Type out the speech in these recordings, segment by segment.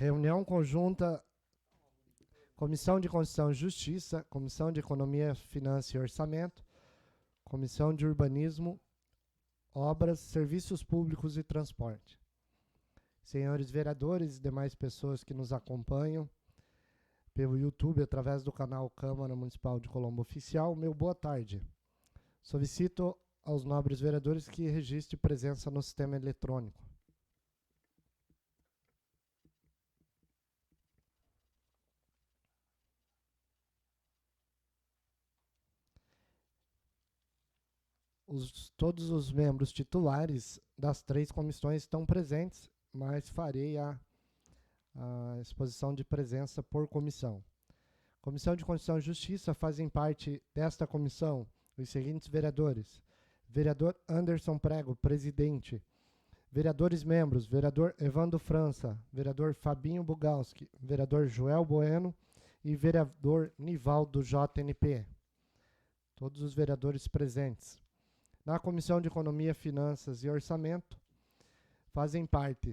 Reunião conjunta Comissão de Constituição e Justiça, Comissão de Economia, Finanças e Orçamento, Comissão de Urbanismo, Obras, Serviços Públicos e Transporte. Senhores vereadores e demais pessoas que nos acompanham pelo YouTube através do canal Câmara Municipal de Colombo Oficial, meu boa tarde. Solicito aos nobres vereadores que registre presença no sistema eletrônico. Todos os membros titulares das 3 comissões estão presentes, mas farei a exposição de presença por comissão. Comissão de Constituição e Justiça fazem parte desta comissão os seguintes vereadores: vereador Anderson Prego, presidente. Vereadores membros: vereador Evandro França, vereador Fabinho Bugalski, vereador Joel Bueno e vereador Nivaldo JNP. Todos os vereadores presentes. Na Comissão de Economia, Finanças e Orçamento fazem parte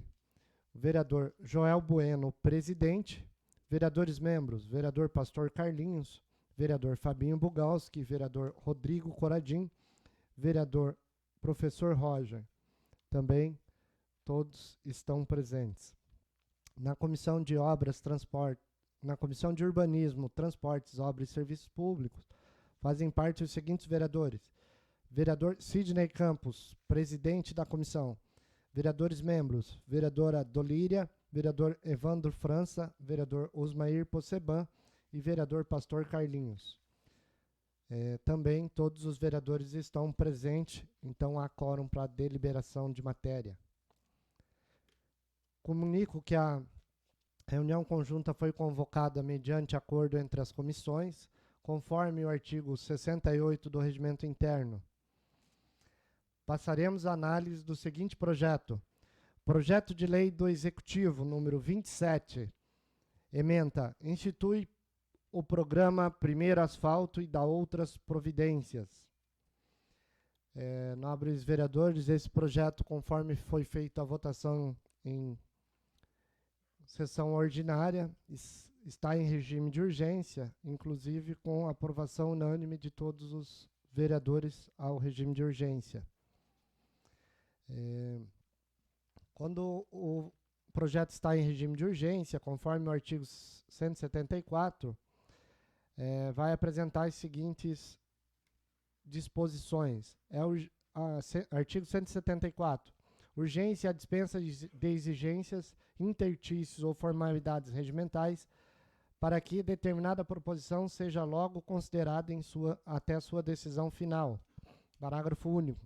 o vereador Joel Bueno, presidente. Vereadores membros: vereador Pastor Carlinhos, vereador Fabinho Bugalski, vereador Rodrigo Coradim, vereador Professor Roger. Também todos estão presentes. Na Comissão de Obras, Transporte, na Comissão de Urbanismo, Transportes, Obras e Serviços Públicos fazem parte os seguintes vereadores: vereador Sidney Campos, presidente da comissão. Vereadores membros: vereadora Dolíria, vereador Evandro França, vereador Osmair Posseban e vereador Pastor Carlinhos. Também todos os vereadores estão presentes, então há quórum para deliberação de matéria. Comunico que a reunião conjunta foi convocada mediante acordo entre as comissões, conforme o artigo 68 do Regimento Interno. Passaremos à análise do seguinte projeto. Projeto de Lei do Executivo, número 27. Ementa: institui o programa Primeiro Asfalto e dá outras providências. Nobres vereadores, esse projeto, conforme foi feita a votação em sessão ordinária, está em regime de urgência, inclusive com aprovação unânime de todos os vereadores ao regime de urgência. Quando o projeto está em regime de urgência, conforme o artigo 174, vai apresentar as seguintes disposições. Artigo 174. Urgência a dispensa de exigências, intertícios ou formalidades regimentais para que determinada proposição seja logo considerada até sua decisão final. Parágrafo único.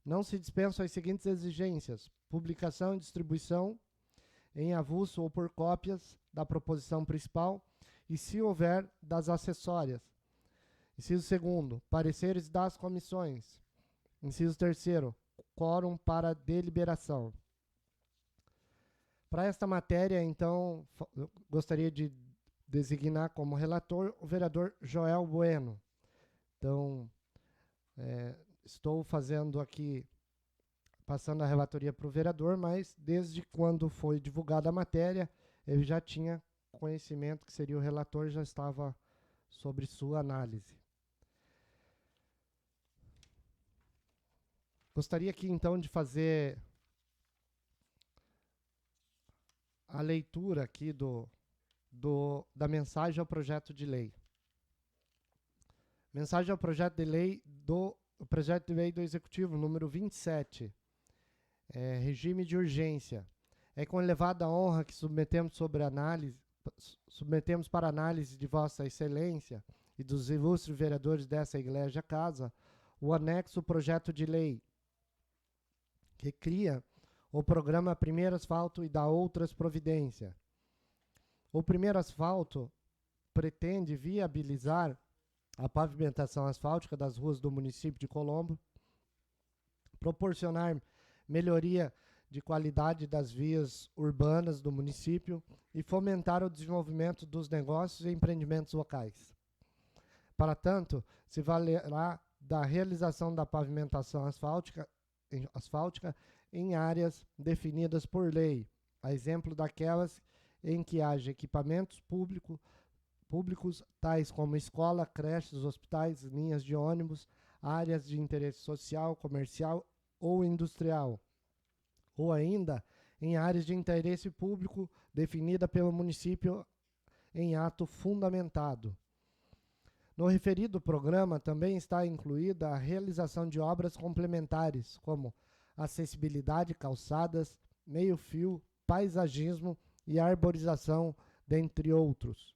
Não se dispensam as seguintes exigências: publicação e distribuição em avulso ou por cópias da proposição principal e, se houver, das acessórias. Inciso 2º, pareceres das comissões. Inciso 3º, quórum para deliberação. Para esta matéria, então, eu gostaria de designar como relator o vereador Joel Bueno. Então, estou fazendo aqui, passando a relatoria para o vereador, mas desde quando foi divulgada a matéria, ele já tinha conhecimento que seria o relator, já estava sobre sua análise. Gostaria aqui, então, de fazer a leitura aqui da mensagem ao projeto de lei. Mensagem ao projeto de lei do Executivo, número 27. Regime de urgência. É com elevada honra que submetemos para análise de Vossa Excelência e dos ilustres vereadores dessa Igreja Casa o anexo projeto de lei que cria o programa Primeiro Asfalto e dá outras providências. O Primeiro Asfalto pretende viabilizar a pavimentação asfáltica das ruas do município de Colombo, proporcionar melhoria de qualidade das vias urbanas do município e fomentar o desenvolvimento dos negócios e empreendimentos locais. Para tanto, se valerá da realização da pavimentação asfáltica em áreas definidas por lei, a exemplo daquelas em que haja equipamentos públicos, tais como escola, creches, hospitais, linhas de ônibus, áreas de interesse social, comercial ou industrial, ou ainda em áreas de interesse público definida pelo município em ato fundamentado. No referido programa também está incluída a realização de obras complementares, como acessibilidade, calçadas, meio-fio, paisagismo e arborização, dentre outros,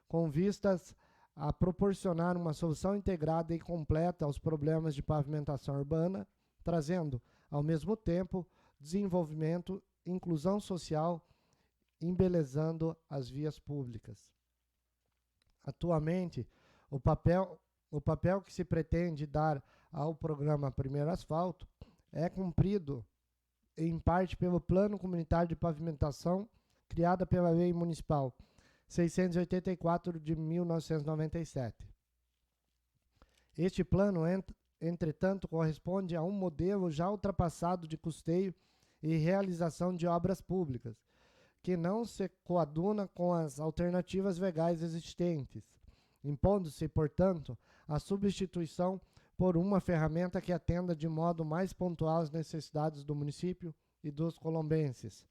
com vistas a proporcionar uma solução integrada e completa aos problemas de pavimentação urbana, trazendo, ao mesmo tempo, desenvolvimento, inclusão social, embelezando as vias públicas. Atualmente, o papel que se pretende dar ao programa Primeiro Asfalto é cumprido, em parte, pelo Plano Comunitário de Pavimentação, criada pela Lei Municipal 684 de 1997. Este plano, entretanto, corresponde a um modelo já ultrapassado de custeio e realização de obras públicas, que não se coaduna com as alternativas legais existentes, impondo-se, portanto, a substituição por uma ferramenta que atenda de modo mais pontual às necessidades do município e dos colombenses.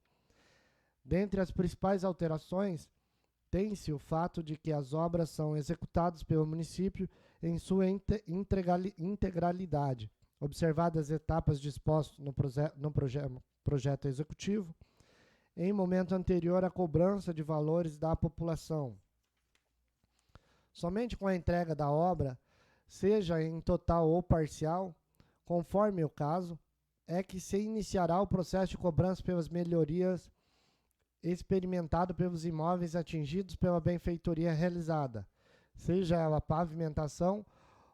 Dentre as principais alterações, tem-se o fato de que as obras são executadas pelo município em sua integralidade, observadas as etapas dispostas no projeto executivo, em momento anterior à cobrança de valores da população. Somente com a entrega da obra, seja em total ou parcial, conforme o caso, é que se iniciará o processo de cobrança pelas melhorias experimentado pelos imóveis atingidos pela benfeitoria realizada, seja ela pavimentação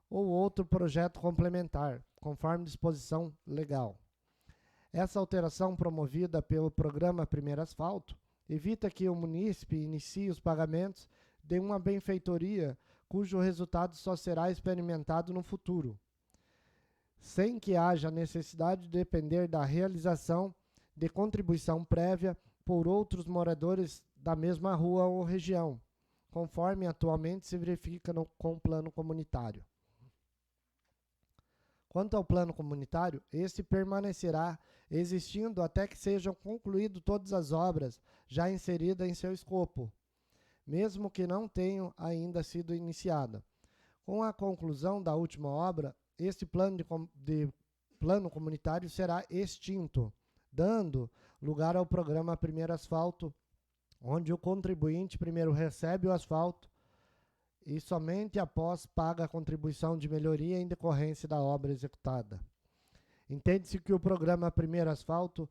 ou outro projeto complementar, conforme disposição legal. Essa alteração promovida pelo programa Primeiro Asfalto evita que o munícipe inicie os pagamentos de uma benfeitoria cujo resultado só será experimentado no futuro, sem que haja necessidade de depender da realização de contribuição prévia por outros moradores da mesma rua ou região, conforme atualmente se verifica com o plano comunitário. Quanto ao plano comunitário, este permanecerá existindo até que sejam concluídas todas as obras já inseridas em seu escopo, mesmo que não tenham ainda sido iniciada. Com a conclusão da última obra, este plano comunitário será extinto, dando lugar ao programa Primeiro Asfalto, onde o contribuinte primeiro recebe o asfalto e somente após paga a contribuição de melhoria em decorrência da obra executada. Entende-se que o programa Primeiro Asfalto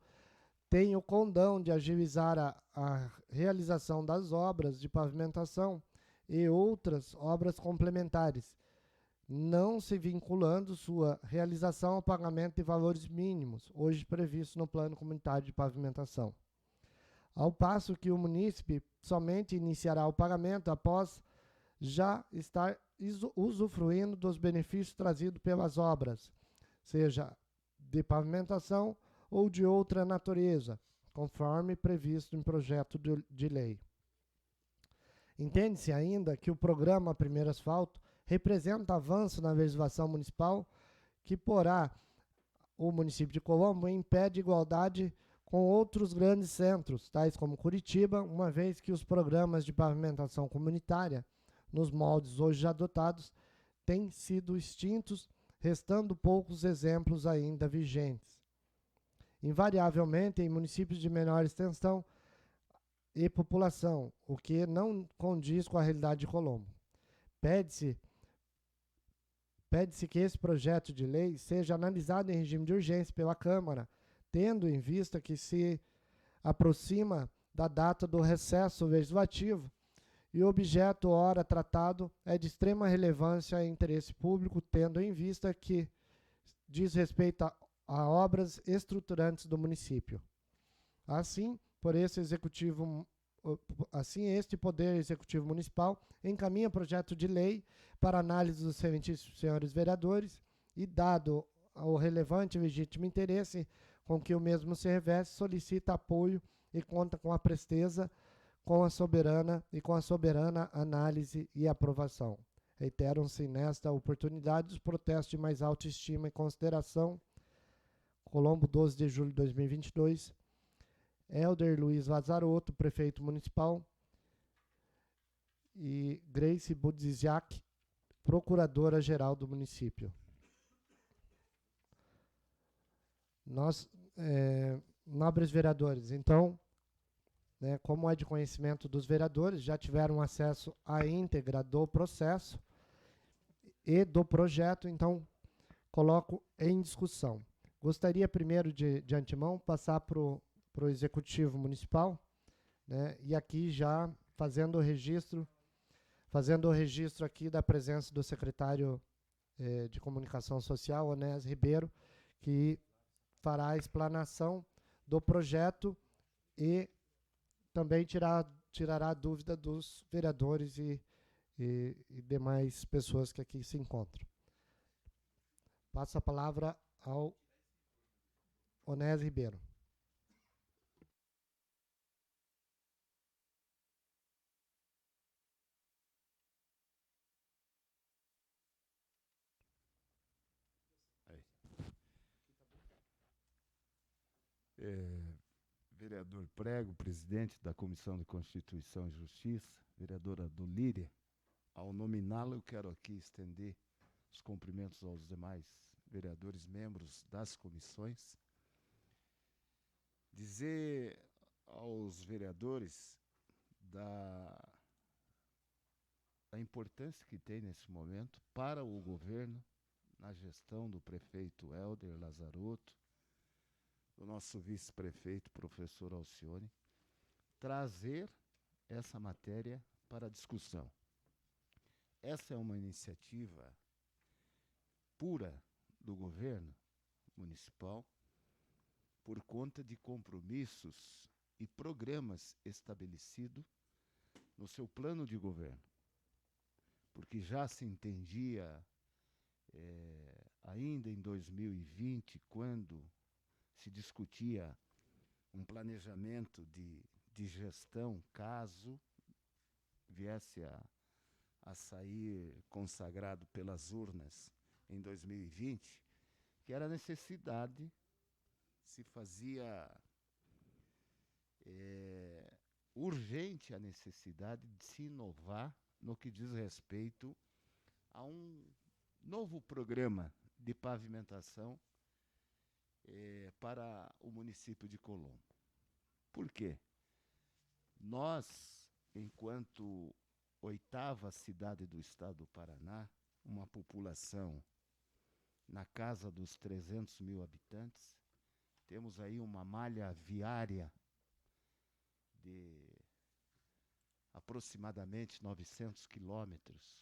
tem o condão de agilizar a realização das obras de pavimentação e outras obras complementares, não se vinculando sua realização ao pagamento de valores mínimos, hoje previstos no Plano Comunitário de Pavimentação. Ao passo que o munícipe somente iniciará o pagamento após já estar usufruindo dos benefícios trazidos pelas obras, seja de pavimentação ou de outra natureza, conforme previsto em projeto de lei. Entende-se ainda que o programa Primeiro Asfalto representa avanço na legislação municipal que porá o município de Colombo em pé de igualdade com outros grandes centros, tais como Curitiba, uma vez que os programas de pavimentação comunitária, nos moldes hoje adotados, têm sido extintos, restando poucos exemplos ainda vigentes. Invariavelmente, em municípios de menor extensão e população, o que não condiz com a realidade de Colombo. Pede-se que esse projeto de lei seja analisado em regime de urgência pela Câmara, tendo em vista que se aproxima da data do recesso legislativo e o objeto ora tratado é de extrema relevância e interesse público, tendo em vista que diz respeito a obras estruturantes do município. Assim, este Poder Executivo Municipal encaminha projeto de lei para análise dos excelentíssimos senhores vereadores e, dado o relevante e legítimo interesse com que o mesmo se reveste, solicita apoio e conta com a presteza com a soberana análise e aprovação. Reiteram-se nesta oportunidade os protestos de mais alta estima e consideração. Colombo, 12 de julho de 2022. Helder Luiz Vazarotto, prefeito municipal. E Grace Budziak, procuradora-geral do município. Nós, nobres vereadores, então, como é de conhecimento dos vereadores, já tiveram acesso à íntegra do processo e do projeto, então coloco em discussão. Gostaria primeiro de antemão passar para o Executivo Municipal, e aqui já fazendo o registro aqui da presença do secretário de Comunicação Social, Onésio Ribeiro, que fará a explanação do projeto e também tirará a dúvida dos vereadores e demais pessoas que aqui se encontram. Passo a palavra ao Onésio Ribeiro. Vereador Prego, presidente da Comissão de Constituição e Justiça, vereadora Dolíria, ao nominá-la, eu quero aqui estender os cumprimentos aos demais vereadores membros das comissões. Dizer aos vereadores da importância que tem nesse momento para o governo, na gestão do prefeito Helder Lazarotto, do nosso vice-prefeito, professor Alcione, trazer essa matéria para discussão. Essa é uma iniciativa pura do governo municipal, por conta de compromissos e programas estabelecidos no seu plano de governo. Porque já se entendia, ainda em 2020, quando se discutia um planejamento de gestão, caso viesse a sair consagrado pelas urnas em 2020, que era a necessidade, se fazia urgente a necessidade de se inovar no que diz respeito a um novo programa de pavimentação para o município de Colombo. Por quê? Nós, enquanto 8ª cidade do estado do Paraná, uma população na casa dos 300 mil habitantes, temos aí uma malha viária de aproximadamente 900 quilômetros.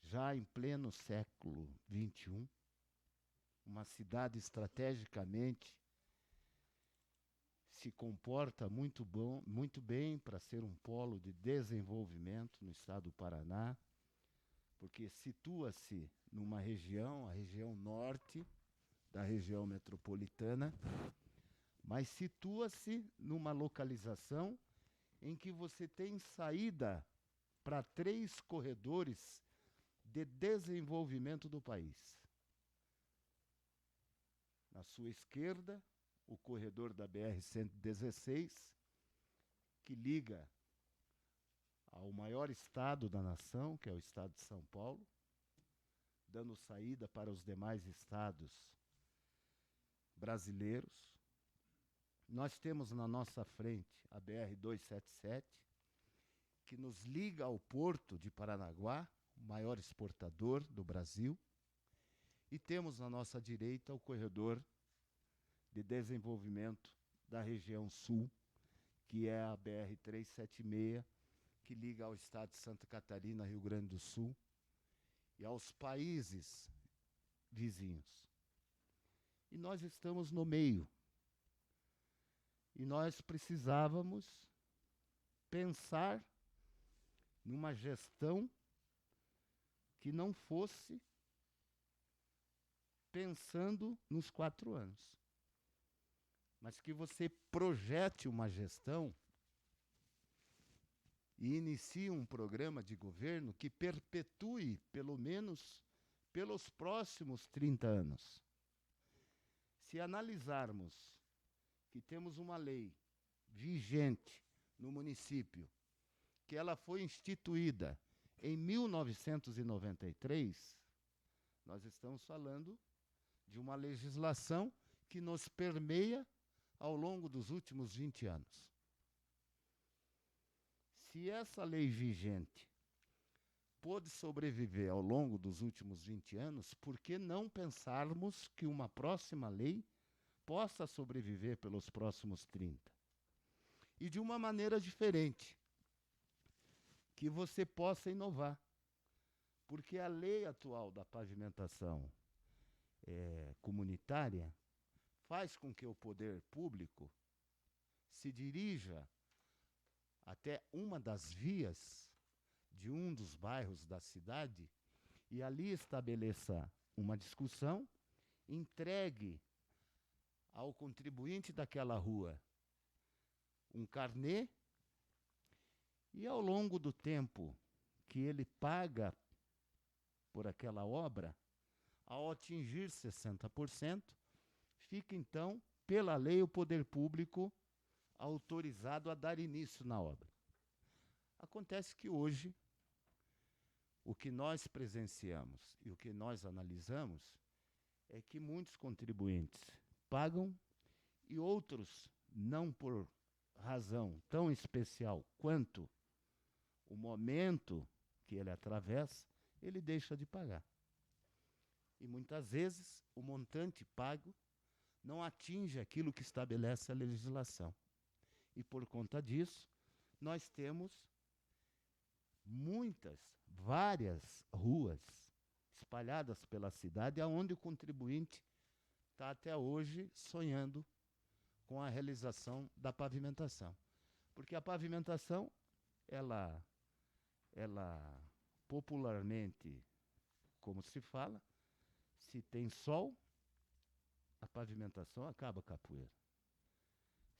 Já em pleno século XXI, uma cidade estrategicamente se comporta muito bem para ser um polo de desenvolvimento no estado do Paraná, porque situa-se numa região, a região norte da região metropolitana, mas situa-se numa localização em que você tem saída para 3 corredores de desenvolvimento do país. Na sua esquerda, o corredor da BR-116, que liga ao maior estado da nação, que é o estado de São Paulo, dando saída para os demais estados brasileiros. Nós temos na nossa frente a BR-277, que nos liga ao porto de Paranaguá, o maior exportador do Brasil, e temos na nossa direita o corredor de desenvolvimento da região sul, que é a BR-376, que liga ao estado de Santa Catarina, Rio Grande do Sul, e aos países vizinhos. E nós estamos no meio. E nós precisávamos pensar numa gestão que não fosse pensando nos 4 anos, mas que você projete uma gestão e inicie um programa de governo que perpetue, pelo menos, pelos próximos 30 anos. Se analisarmos que temos uma lei vigente no município, que ela foi instituída em 1993, nós estamos falando de uma legislação que nos permeia ao longo dos últimos 20 anos. Se essa lei vigente pôde sobreviver ao longo dos últimos 20 anos, por que não pensarmos que uma próxima lei possa sobreviver pelos próximos 30? E de uma maneira diferente, que você possa inovar. Porque a lei atual da pavimentação comunitária faz com que o poder público se dirija até uma das vias de um dos bairros da cidade e ali estabeleça uma discussão, entregue ao contribuinte daquela rua um carnê e, ao longo do tempo que ele paga por aquela obra, ao atingir 60%, fica então, pela lei, o poder público autorizado a dar início na obra. Acontece que hoje, o que nós presenciamos e o que nós analisamos é que muitos contribuintes pagam e outros, não por razão tão especial quanto o momento que ele atravessa, ele deixa de pagar. E muitas vezes o montante pago não atinge aquilo que estabelece a legislação. E por conta disso, nós temos várias ruas espalhadas pela cidade, onde o contribuinte está até hoje sonhando com a realização da pavimentação. Porque a pavimentação, ela popularmente, como se fala, se tem sol, a pavimentação acaba com a poeira.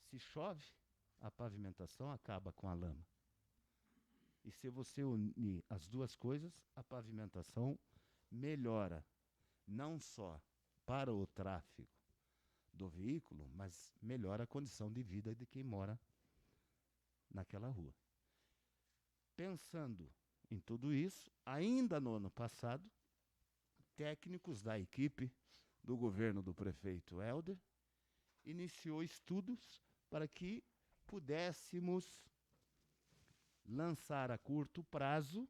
Se chove, a pavimentação acaba com a lama. E se você unir as duas coisas, a pavimentação melhora, não só para o tráfego do veículo, mas melhora a condição de vida de quem mora naquela rua. Pensando em tudo isso, ainda no ano passado, técnicos da equipe do governo do prefeito Helder iniciou estudos para que pudéssemos lançar a curto prazo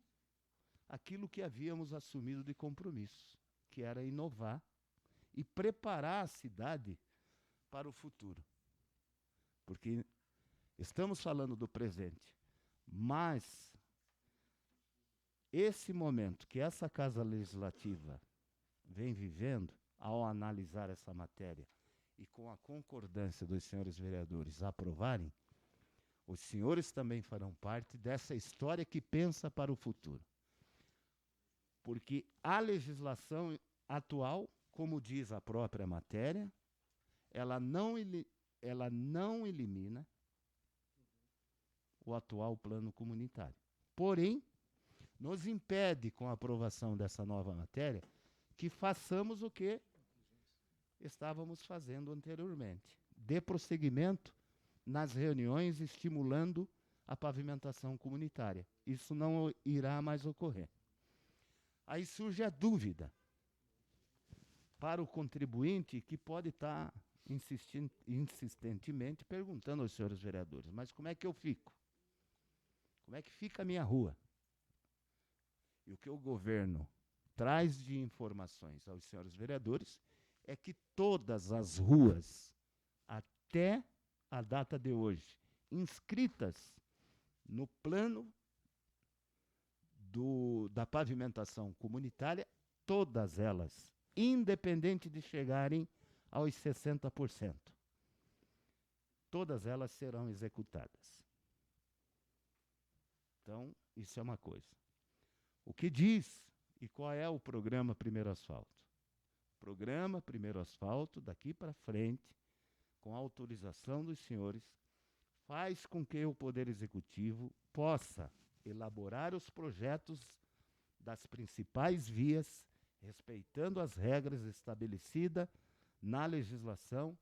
aquilo que havíamos assumido de compromisso, que era inovar e preparar a cidade para o futuro. Porque estamos falando do presente, mas esse momento que essa Casa Legislativa vem vivendo, ao analisar essa matéria e com a concordância dos senhores vereadores aprovarem, os senhores também farão parte dessa história que pensa para o futuro. Porque a legislação atual, como diz a própria matéria, ela não elimina o atual plano comunitário. Porém, nos impede, com a aprovação dessa nova matéria, que façamos o que estávamos fazendo anteriormente. Dê prosseguimento nas reuniões, estimulando a pavimentação comunitária. Isso não irá mais ocorrer. Aí surge a dúvida para o contribuinte, que pode estar insistentemente perguntando aos senhores vereadores: mas como é que eu fico? Como é que fica a minha rua? E o que o governo traz de informações aos senhores vereadores é que todas as ruas, até a data de hoje, inscritas no plano da pavimentação comunitária, todas elas, independente de chegarem aos 60%, todas elas serão executadas. Então, isso é uma coisa. O que diz e qual é o programa Primeiro Asfalto? O programa Primeiro Asfalto, daqui para frente, com a autorização dos senhores, faz com que o Poder Executivo possa elaborar os projetos das principais vias, respeitando as regras estabelecidas na legislação,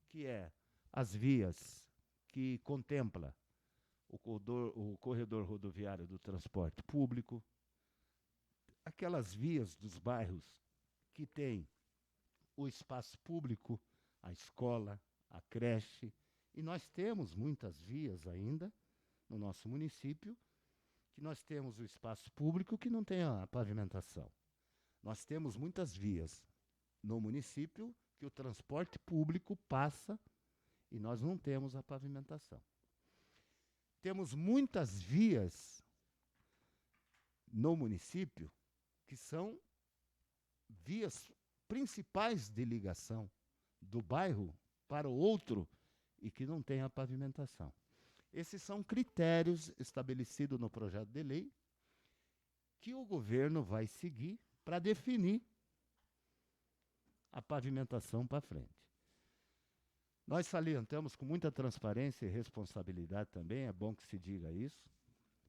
que é as vias que contempla o corredor rodoviário do transporte público, aquelas vias dos bairros que têm o espaço público, a escola, a creche, e nós temos muitas vias ainda no nosso município, que nós temos o espaço público que não tem a pavimentação. Nós temos muitas vias no município que o transporte público passa e nós não temos a pavimentação. Temos muitas vias no município que são vias principais de ligação do bairro para o outro e que não tem a pavimentação. Esses são critérios estabelecidos no projeto de lei que o governo vai seguir para definir a pavimentação para frente. Nós salientamos com muita transparência e responsabilidade também, é bom que se diga isso,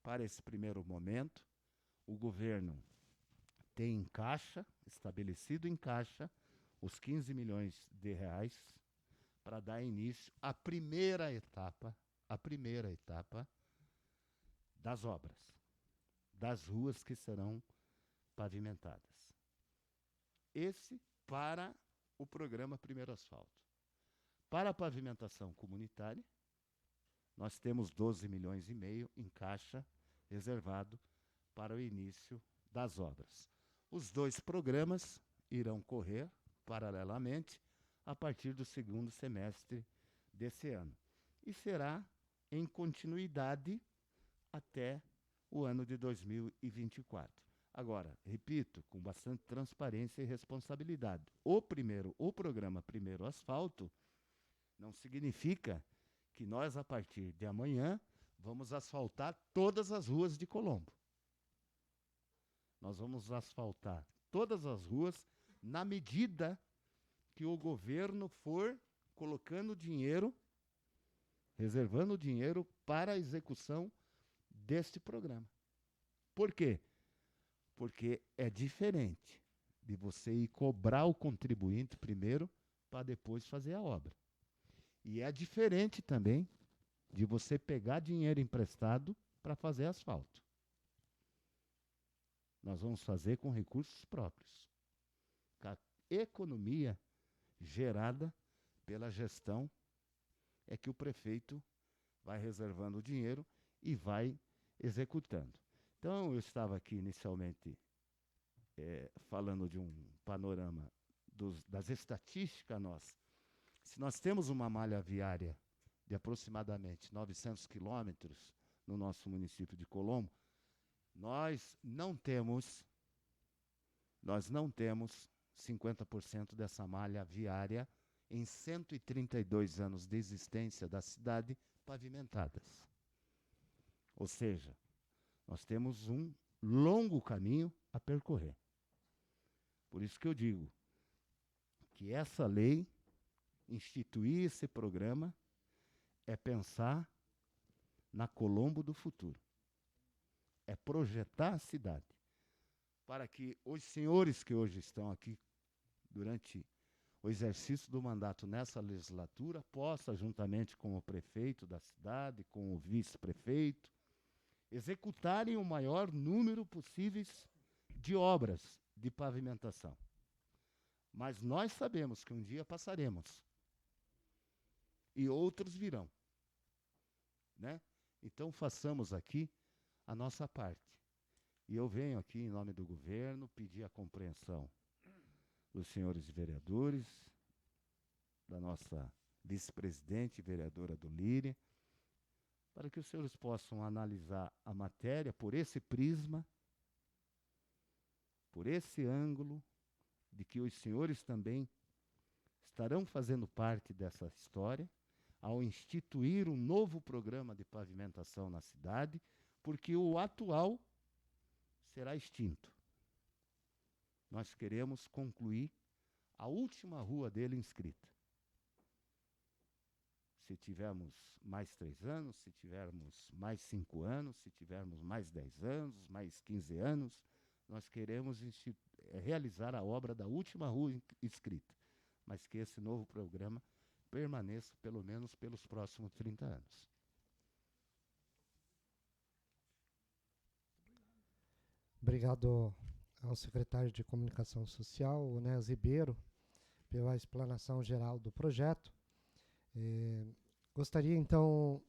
para esse primeiro momento, o governo tem em caixa, estabelecido em caixa, os 15 milhões de reais para dar início à primeira etapa das obras, das ruas que serão pavimentadas. Esse para o programa Primeiro Asfalto. Para a pavimentação comunitária, nós temos 12 milhões e meio em caixa reservado para o início das obras. Os dois programas irão correr paralelamente a partir do segundo semestre desse ano e será em continuidade até o ano de 2024. Agora, repito, com bastante transparência e responsabilidade. O programa Primeiro Asfalto não significa que nós, a partir de amanhã, vamos asfaltar todas as ruas de Colombo. Nós vamos asfaltar todas as ruas na medida que o governo for colocando dinheiro, reservando dinheiro para a execução deste programa. Por quê? Porque é diferente de você ir cobrar o contribuinte primeiro para depois fazer a obra. E é diferente também de você pegar dinheiro emprestado para fazer asfalto. Nós vamos fazer com recursos próprios. Com a economia gerada pela gestão é que o prefeito vai reservando o dinheiro e vai executando. Então, eu estava aqui inicialmente falando de um panorama das estatísticas nossas. Se nós temos uma malha viária de aproximadamente 900 quilômetros no nosso município de Colombo, nós não temos 50% dessa malha viária em 132 anos de existência da cidade pavimentadas. Ou seja, nós temos um longo caminho a percorrer. Por isso que eu digo que essa lei, instituir esse programa, é pensar na Colombo do futuro. É projetar a cidade para que os senhores que hoje estão aqui durante o exercício do mandato nessa legislatura possa, juntamente com o prefeito da cidade, com o vice-prefeito, executarem o maior número possível de obras de pavimentação. Mas nós sabemos que um dia passaremos e outros virão, né? Então façamos aqui a nossa parte. E eu venho aqui em nome do governo pedir a compreensão dos senhores vereadores, da nossa vice-presidente, vereadora do Líria, para que os senhores possam analisar a matéria por esse prisma, por esse ângulo, de que os senhores também estarão fazendo parte dessa história, ao instituir um novo programa de pavimentação na cidade, porque o atual será extinto. Nós queremos concluir a última rua dele inscrita. se tivermos mais 3 anos, se tivermos mais 5 anos, se tivermos mais 10 anos, mais 15 anos, nós queremos realizar a obra da última rua escrita, mas que esse novo programa permaneça pelo menos pelos próximos 30 anos. Obrigado ao secretário de Comunicação Social, Onés Ribeiro, pela explanação geral do projeto. Gostaria, então,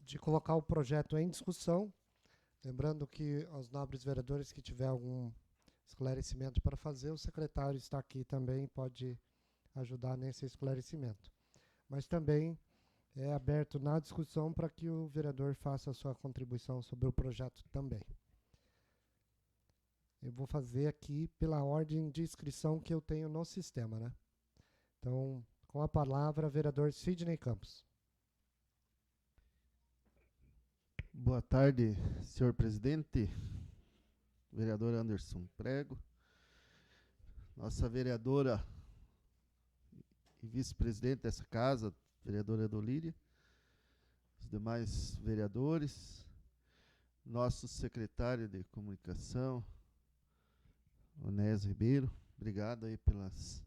de colocar o projeto em discussão, lembrando que aos nobres vereadores que tiver algum esclarecimento para fazer, o secretário está aqui também, pode ajudar nesse esclarecimento. Mas também é aberto na discussão para que o vereador faça a sua contribuição sobre o projeto também. Eu vou fazer aqui pela ordem de inscrição que eu tenho no sistema, né? Então, com a palavra, vereador Sidney Campos. Boa tarde, senhor presidente, vereador Anderson Prego, nossa vereadora e vice-presidente dessa casa, vereadora Edolíria, os demais vereadores, nosso secretário de comunicação, Onés Ribeiro, obrigado aí pelas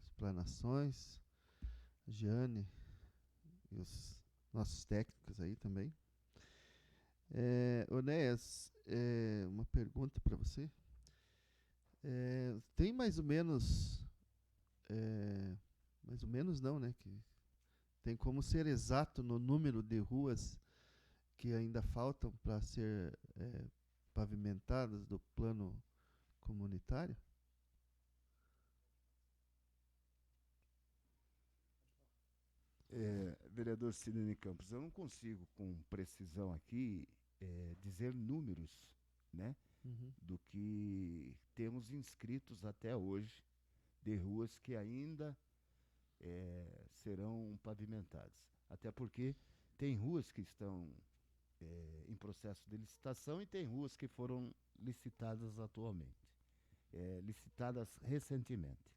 explanações, Giane e os nossos técnicos aí também. Onés, uma pergunta para você. Tem mais ou menos não, né? Que tem como ser exato no número de ruas que ainda faltam para ser pavimentadas do plano comunitário? Vereador Sidney Campos, eu não consigo com precisão aqui dizer números, né, do que temos inscritos até hoje de ruas que ainda serão pavimentadas. Até porque tem ruas que estão em processo de licitação e tem ruas que foram licitadas atualmente, licitadas recentemente.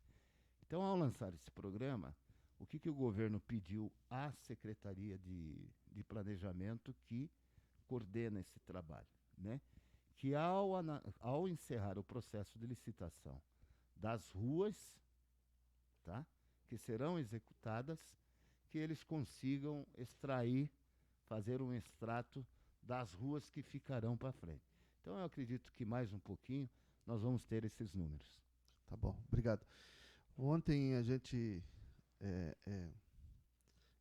Então, ao lançar esse programa, o que o governo pediu à Secretaria de Planejamento que coordena esse trabalho, né? Que ao encerrar o processo de licitação das ruas, tá, que serão executadas, que eles consigam fazer um extrato das ruas que ficarão para frente. Então, eu acredito que mais um pouquinho nós vamos ter esses números. Tá bom, obrigado. Ontem a gente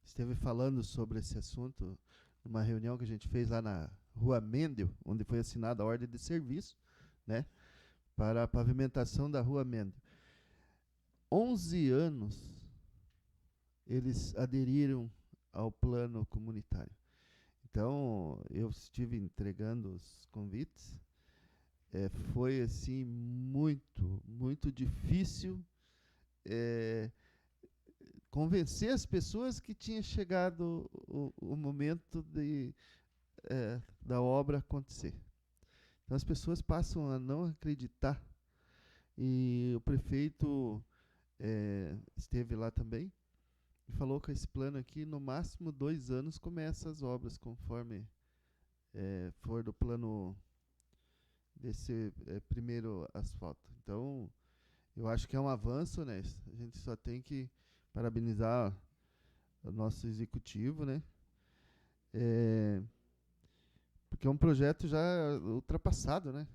esteve falando sobre esse assunto numa reunião que a gente fez lá na Rua Mendel, onde foi assinada a ordem de serviço, né, para a pavimentação da Rua Mendel. 11 anos eles aderiram ao plano comunitário. Então, eu estive entregando os convites. Foi assim muito difícil convencer as pessoas que tinha chegado o momento da obra acontecer. Então as pessoas passam a não acreditar, e o prefeito esteve lá também e falou que esse plano aqui, no máximo 2 anos, começa as obras, conforme for do plano desse primeiro asfalto. Então, eu acho que é um avanço, né? A gente só tem que parabenizar o nosso executivo, né? Porque é um projeto já ultrapassado, né?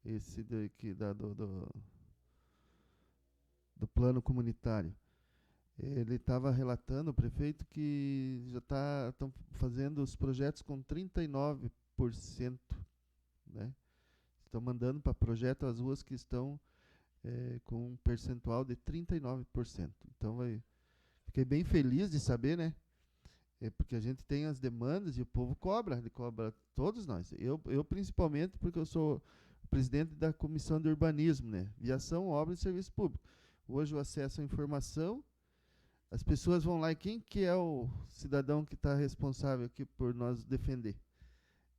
Esse daqui do plano comunitário. Ele estava relatando, o prefeito, que já estão fazendo os projetos com 39%, né? Estão mandando para projeto as ruas que estão com um percentual de 39%. Então, fiquei bem feliz de saber, né? Porque a gente tem as demandas e o povo cobra, ele cobra todos nós. Eu principalmente, porque eu sou presidente da Comissão de Urbanismo, né? Viação, Obra e Serviço Público. Hoje o acesso à informação, as pessoas vão lá, e quem que é o cidadão que está responsável aqui por nós defender?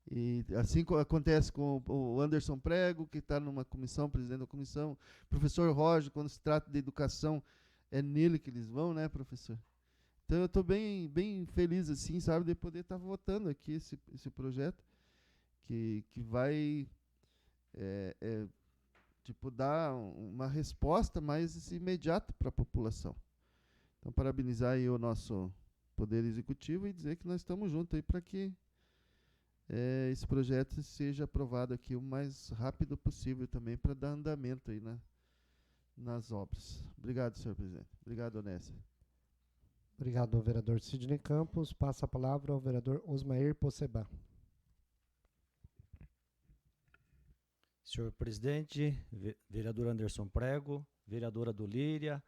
E assim acontece com o Anderson Prego, que está numa comissão, presidente da comissão, professor Roger, quando se trata de educação, é nele que eles vão, né, professor? Então eu estou bem feliz, assim, sabe, de poder estar votando aqui esse projeto que vai tipo, dar uma resposta mais imediata para a população. Então, parabenizar aí o nosso Poder Executivo e dizer que nós estamos juntos aí para que esse projeto seja aprovado aqui o mais rápido possível também, para dar andamento aí nas obras. Obrigado, senhor presidente. Obrigado, Onésio. Obrigado ao vereador Sidney Campos. Passa a palavra ao vereador Osmair Possebá. Senhor presidente, vereador Anderson Prego, vereadora Dolíria,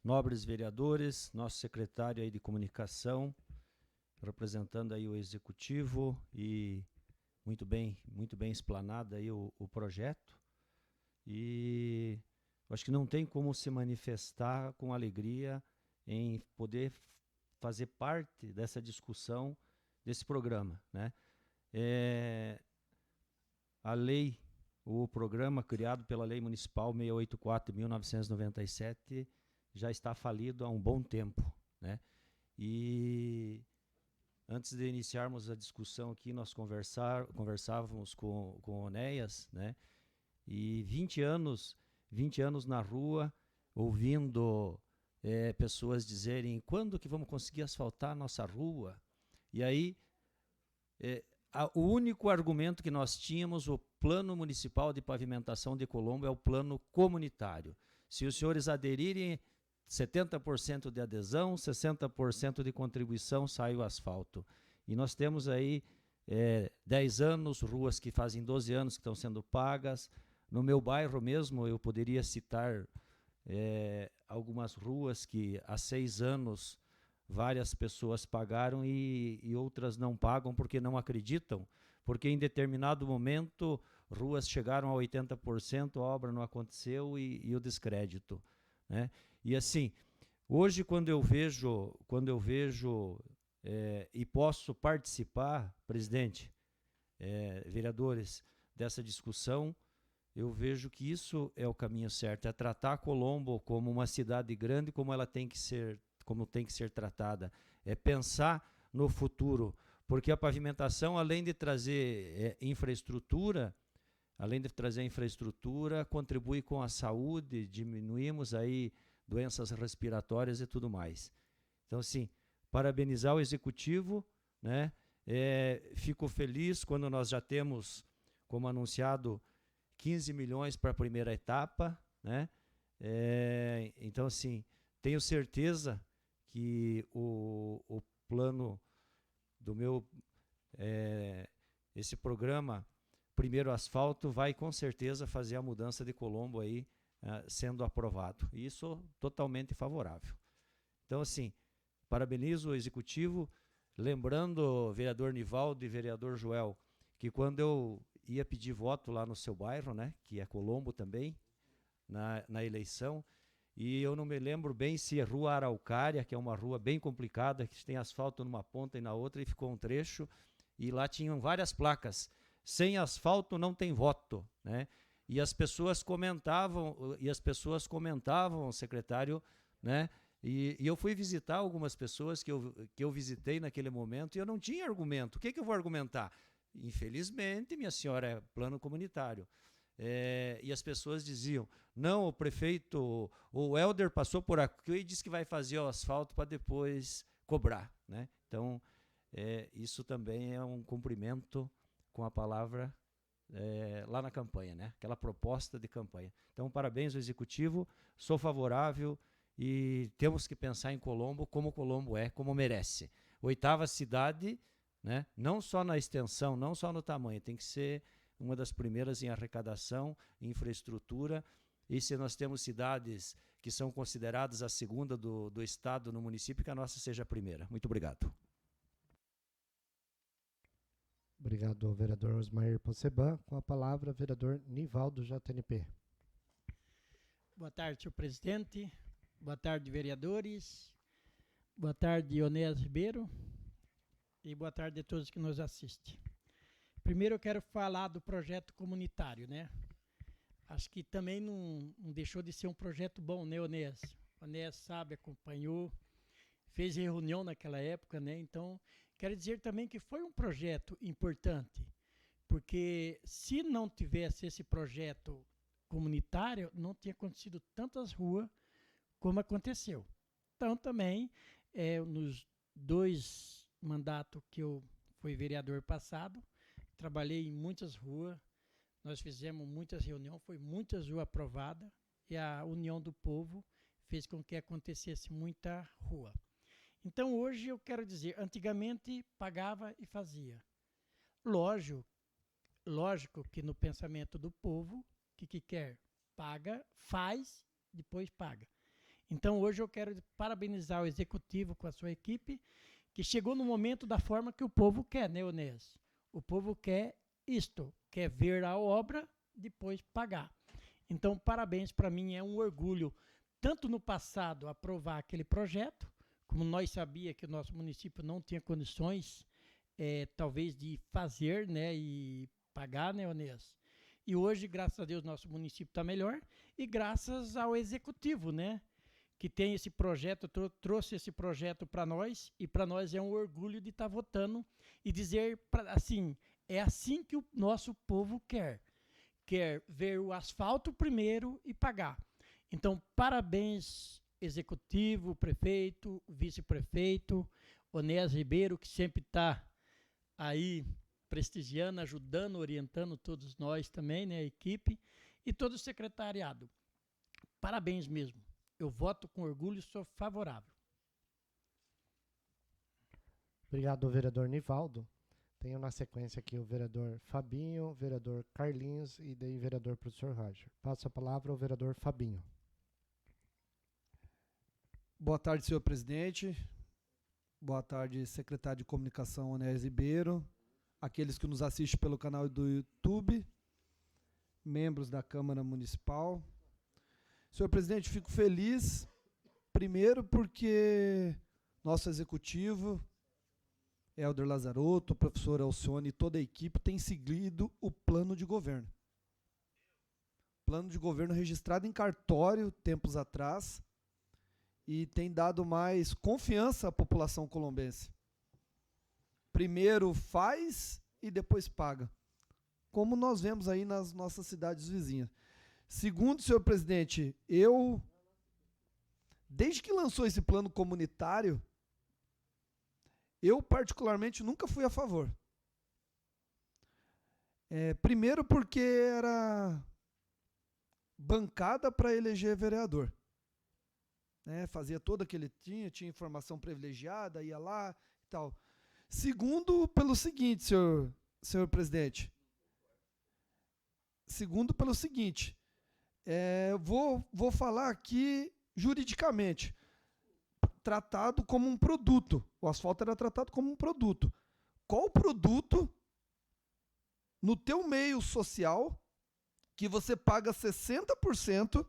nobres vereadores, nosso secretário aí de comunicação, representando aí o executivo e muito bem explanado aí o projeto. E acho que não tem como se manifestar com alegria em poder fazer parte dessa discussão desse programa, né? A lei, o programa criado pela Lei Municipal 684 de 1997 já está falido há um bom tempo, né? E antes de iniciarmos a discussão aqui, nós conversávamos com o Onéas, né? E 20 anos na rua, ouvindo pessoas dizerem: quando que vamos conseguir asfaltar a nossa rua? E aí, o único argumento que nós tínhamos, o Plano Municipal de Pavimentação de Colombo é o plano comunitário. Se os senhores aderirem, 70% de adesão, 60% de contribuição, sai o asfalto. E nós temos aí 10 anos, ruas que fazem 12 anos que estão sendo pagas. No meu bairro mesmo, eu poderia citar algumas ruas que há 6 anos várias pessoas pagaram e outras não pagam porque não acreditam, porque em determinado momento ruas chegaram a 80%, a obra não aconteceu e o descrédito, né? E assim, hoje quando eu vejo e posso participar, presidente, vereadores, dessa discussão, eu vejo que isso é o caminho certo, é tratar Colombo como uma cidade grande, como tem que ser tratada, é pensar no futuro, porque a pavimentação, além de trazer infraestrutura, contribui com a saúde, diminuímos aí doenças respiratórias e tudo mais. Então, assim, parabenizar o executivo, né? Fico feliz quando nós já temos, como anunciado, 15 milhões para a primeira etapa, né? Então, assim, tenho certeza que o plano do meu, esse programa, Primeiro Asfalto, vai com certeza fazer a mudança de Colombo aí, sendo aprovado. E isso totalmente favorável. Então, assim, parabenizo o executivo, lembrando, vereador Nivaldo e vereador Joel, que quando eu ia pedir voto lá no seu bairro, né, que é Colombo também, na eleição, e eu não me lembro bem se é Rua Araucária, que é uma rua bem complicada, que tem asfalto numa ponta e na outra, e ficou um trecho, e lá tinham várias placas: sem asfalto não tem voto, né? E as pessoas comentavam, secretário, né? E eu fui visitar algumas pessoas que eu visitei naquele momento, e eu não tinha argumento. O que eu vou argumentar? Infelizmente, minha senhora, é plano comunitário. E as pessoas diziam: não, o prefeito, o Helder passou por aqui e disse que vai fazer o asfalto para depois cobrar, né? Então, isso também é um cumprimento com a palavra lá na campanha, né? Aquela proposta de campanha. Então, parabéns ao executivo, sou favorável e temos que pensar em Colombo como merece. 8ª cidade, né? Não só na extensão, não só no tamanho, tem que ser uma das primeiras em arrecadação, infraestrutura. E se nós temos cidades que são consideradas a segunda do estado no município, que a nossa seja a primeira. Muito obrigado. Obrigado ao vereador Osmair Possebá. Com a palavra, vereador Nivaldo, JNP. Boa tarde, senhor presidente. Boa tarde, vereadores. Boa tarde, Onésio Ribeiro. E boa tarde a todos que nos assistem. Primeiro eu quero falar do projeto comunitário, né? Acho que também não deixou de ser um projeto bom, né, Onésio? O Onésio sabe, acompanhou. fez reunião naquela época, né? Então, quero dizer também que foi um projeto importante, porque se não tivesse esse projeto comunitário, não tinha acontecido tantas ruas como aconteceu. Então, também, nos 2 mandatos que eu fui vereador passado, trabalhei em muitas ruas, nós fizemos muitas reuniões, foi muitas ruas aprovadas, e a união do povo fez com que acontecesse muita rua. Então, hoje eu quero dizer, antigamente pagava e fazia. Lógico que no pensamento do povo, que quer, paga, faz, depois paga. Então, hoje eu quero parabenizar o Executivo com a sua equipe, que chegou no momento da forma que o povo quer, né, Onés? O povo quer isto, quer ver a obra, depois pagar. Então, parabéns, para mim é um orgulho, tanto no passado aprovar aquele projeto, como nós sabíamos que o nosso município não tinha condições, talvez, de fazer, né, e pagar, né, Onés? E hoje, graças a Deus, nosso município está melhor, e graças ao Executivo, né, que tem esse projeto, trouxe esse projeto para nós, e para nós é um orgulho de estar votando e dizer, assim, é assim que o nosso povo quer ver o asfalto primeiro e pagar. Então, parabéns, Executivo, prefeito, vice-prefeito, Onés Ribeiro, que sempre está aí prestigiando, ajudando, orientando todos nós também, né, a equipe, e todo o secretariado. Parabéns mesmo. Eu voto com orgulho e sou favorável. Obrigado, vereador Nivaldo. Tenho na sequência aqui o vereador Fabinho, vereador Carlinhos e daí vereador professor Roger. Passo a palavra ao vereador Fabinho. Boa tarde, senhor presidente. Boa tarde, secretário de comunicação Onés Ribeiro, aqueles que nos assistem pelo canal do YouTube, membros da Câmara Municipal. Senhor presidente, fico feliz, primeiro porque nosso executivo, Helder Lazarotto, o professor Alcione e toda a equipe tem seguido o plano de governo. Plano de governo registrado em cartório tempos atrás e tem dado mais confiança à população colombense. Primeiro faz e depois paga, como nós vemos aí nas nossas cidades vizinhas. Segundo, senhor presidente, desde que lançou esse plano comunitário, eu particularmente nunca fui a favor. Primeiro porque era bancada para eleger vereador. Fazia todo aquele... Tinha informação privilegiada, ia lá e tal. Segundo, pelo seguinte, senhor presidente. Segundo, pelo seguinte. Vou falar aqui juridicamente. Tratado como um produto. O asfalto era tratado como um produto. Qual produto no teu meio social que você paga 60%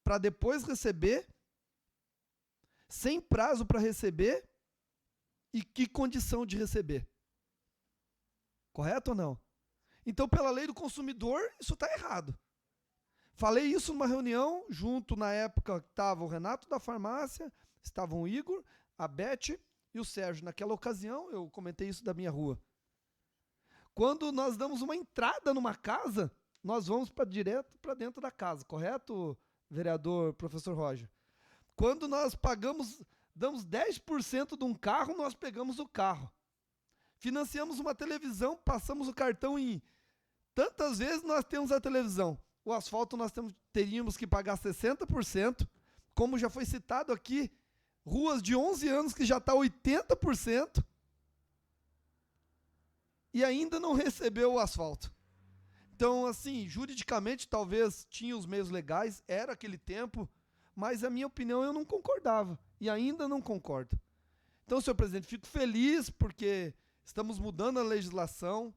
para depois receber, sem prazo para receber e que condição de receber? Correto ou não? Então, pela lei do consumidor, isso está errado. Falei isso numa reunião, junto na época que estava o Renato da farmácia, estavam o Igor, a Beth e o Sérgio. Naquela ocasião, eu comentei isso da minha rua. Quando nós damos uma entrada numa casa, nós vamos direto para dentro da casa, correto, vereador professor Roger? Quando nós damos 10% de um carro, nós pegamos o carro. Financiamos uma televisão, passamos o cartão em... Tantas vezes nós temos a televisão. O asfalto nós teríamos que pagar 60%, como já foi citado aqui, ruas de 11 anos que já está 80%, e ainda não recebeu o asfalto. Então, assim, juridicamente talvez tinha os meios legais, era aquele tempo, mas a minha opinião eu não concordava, e ainda não concordo. Então, senhor presidente, fico feliz porque estamos mudando a legislação,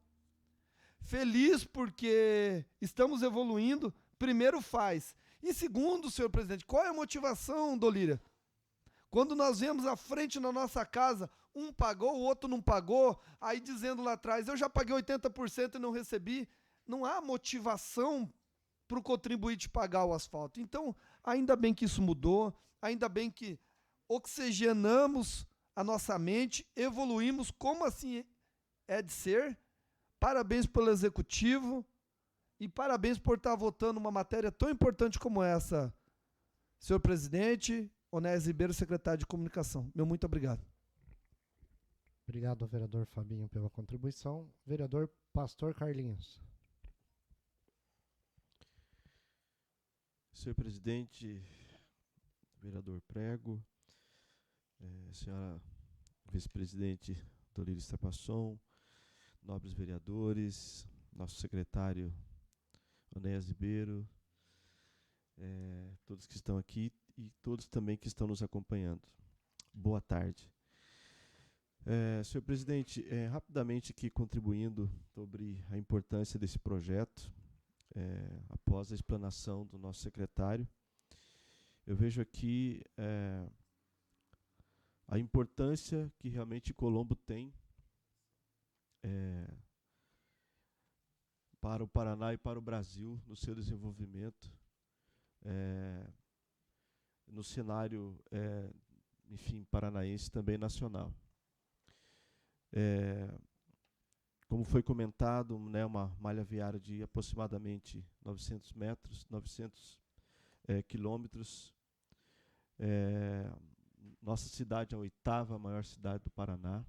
feliz porque estamos evoluindo. Primeiro faz. E segundo, senhor presidente, qual é a motivação, Dolíria? Quando nós vemos à frente na nossa casa, um pagou, o outro não pagou, aí dizendo lá atrás, eu já paguei 80% e não recebi, não há motivação para o contribuinte pagar o asfalto. Então, ainda bem que isso mudou, ainda bem que oxigenamos a nossa mente, evoluímos, como assim é de ser. Parabéns pelo Executivo e parabéns por estar votando uma matéria tão importante como essa, senhor presidente, Onésio Ribeiro, secretário de Comunicação. Meu muito obrigado. Obrigado ao vereador Fabinho pela contribuição. Vereador Pastor Carlinhos. Senhor presidente, vereador Prego, senhora vice-presidente Dolírio Sapasson, nobres vereadores, nosso secretário Onésio Ribeiro, todos que estão aqui e todos também que estão nos acompanhando. Boa tarde. Senhor presidente, rapidamente aqui contribuindo sobre a importância desse projeto, após a explanação do nosso secretário, eu vejo aqui a importância que realmente Colombo tem para o Paraná e para o Brasil no seu desenvolvimento, no cenário, enfim, paranaense também nacional. Como foi comentado, né, uma malha viária de aproximadamente 900 metros, 900 quilômetros. Nossa cidade é a 8ª maior cidade do Paraná.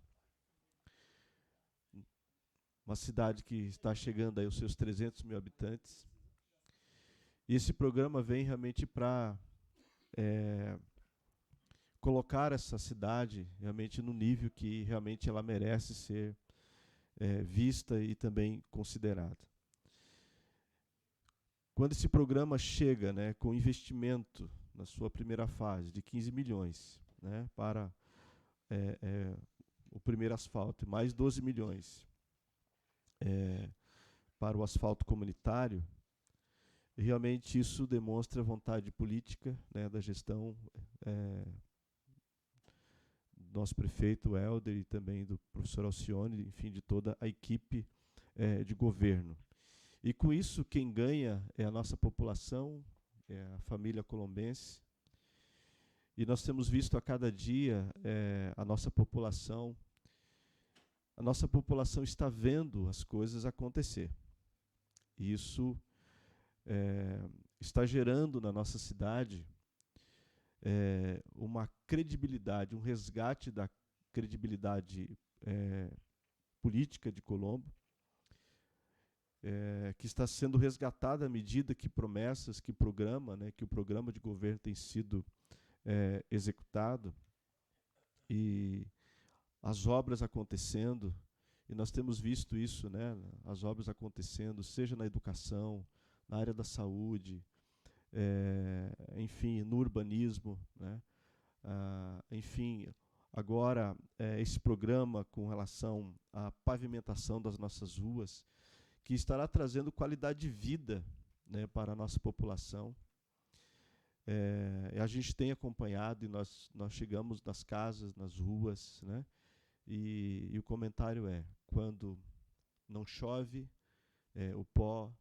Uma cidade que está chegando aí aos seus 300 mil habitantes. E esse programa vem realmente para colocar essa cidade realmente no nível que realmente ela merece ser vista e também considerada. Quando esse programa chega, né, com investimento na sua primeira fase de 15 milhões, né, para o primeiro asfalto, e mais 12 milhões para o asfalto comunitário, realmente isso demonstra vontade política, né, da gestão do nosso prefeito Helder e também do professor Alcione, enfim, de toda a equipe de governo. E com isso, quem ganha é a nossa população, é a família colombense. E nós temos visto a cada dia a nossa população está vendo as coisas acontecer. E isso está gerando na nossa cidade uma credibilidade, um resgate da credibilidade política de Colombo, que está sendo resgatada à medida que promessas, que o programa de governo tem sido executado, e as obras acontecendo, e nós temos visto isso, né, as obras acontecendo, seja na educação, na área da saúde, enfim, no urbanismo, né, enfim, agora esse programa com relação à pavimentação das nossas ruas, que estará trazendo qualidade de vida, né, para a nossa população. A gente tem acompanhado e nós chegamos nas casas, nas ruas, né, e o comentário quando não chove, o pó,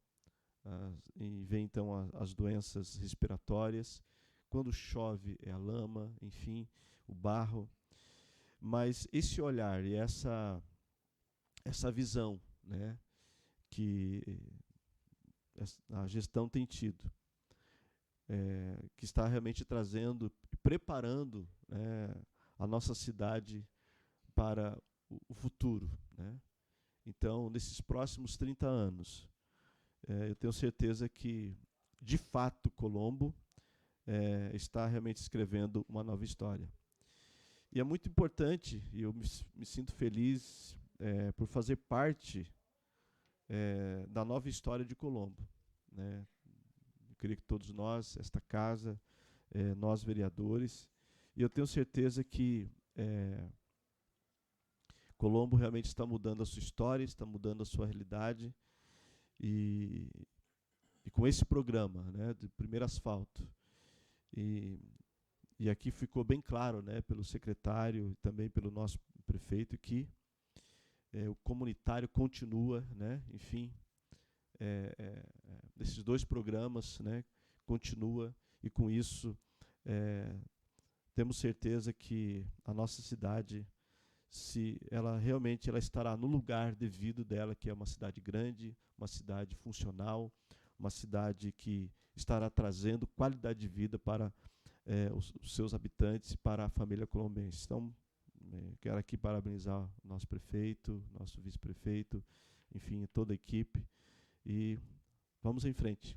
e vem então as doenças respiratórias, quando chove é a lama, enfim, o barro. Mas esse olhar e essa visão, né, que a gestão tem tido, que está realmente trazendo, preparando a nossa cidade para o futuro, né? Então, nesses próximos 30 anos, eu tenho certeza que, de fato, Colombo está realmente escrevendo uma nova história. E é muito importante, e eu me sinto feliz por fazer parte da nova história de Colombo, né? Eu queria que todos nós, esta casa, nós vereadores, e eu tenho certeza que Colombo realmente está mudando a sua história, está mudando a sua realidade, e com esse programa, né, de primeiro asfalto, e aqui ficou bem claro, né, pelo secretário e também pelo nosso prefeito, que o comunitário continua, né, enfim, esses dois programas, né, continua, e com isso temos certeza que a nossa cidade, se ela realmente ela estará no lugar devido dela, que é uma cidade grande, uma cidade funcional, uma cidade que estará trazendo qualidade de vida para os seus habitantes, para a família colombense. Então, quero aqui parabenizar o nosso prefeito, nosso vice-prefeito, enfim, toda a equipe, e vamos em frente,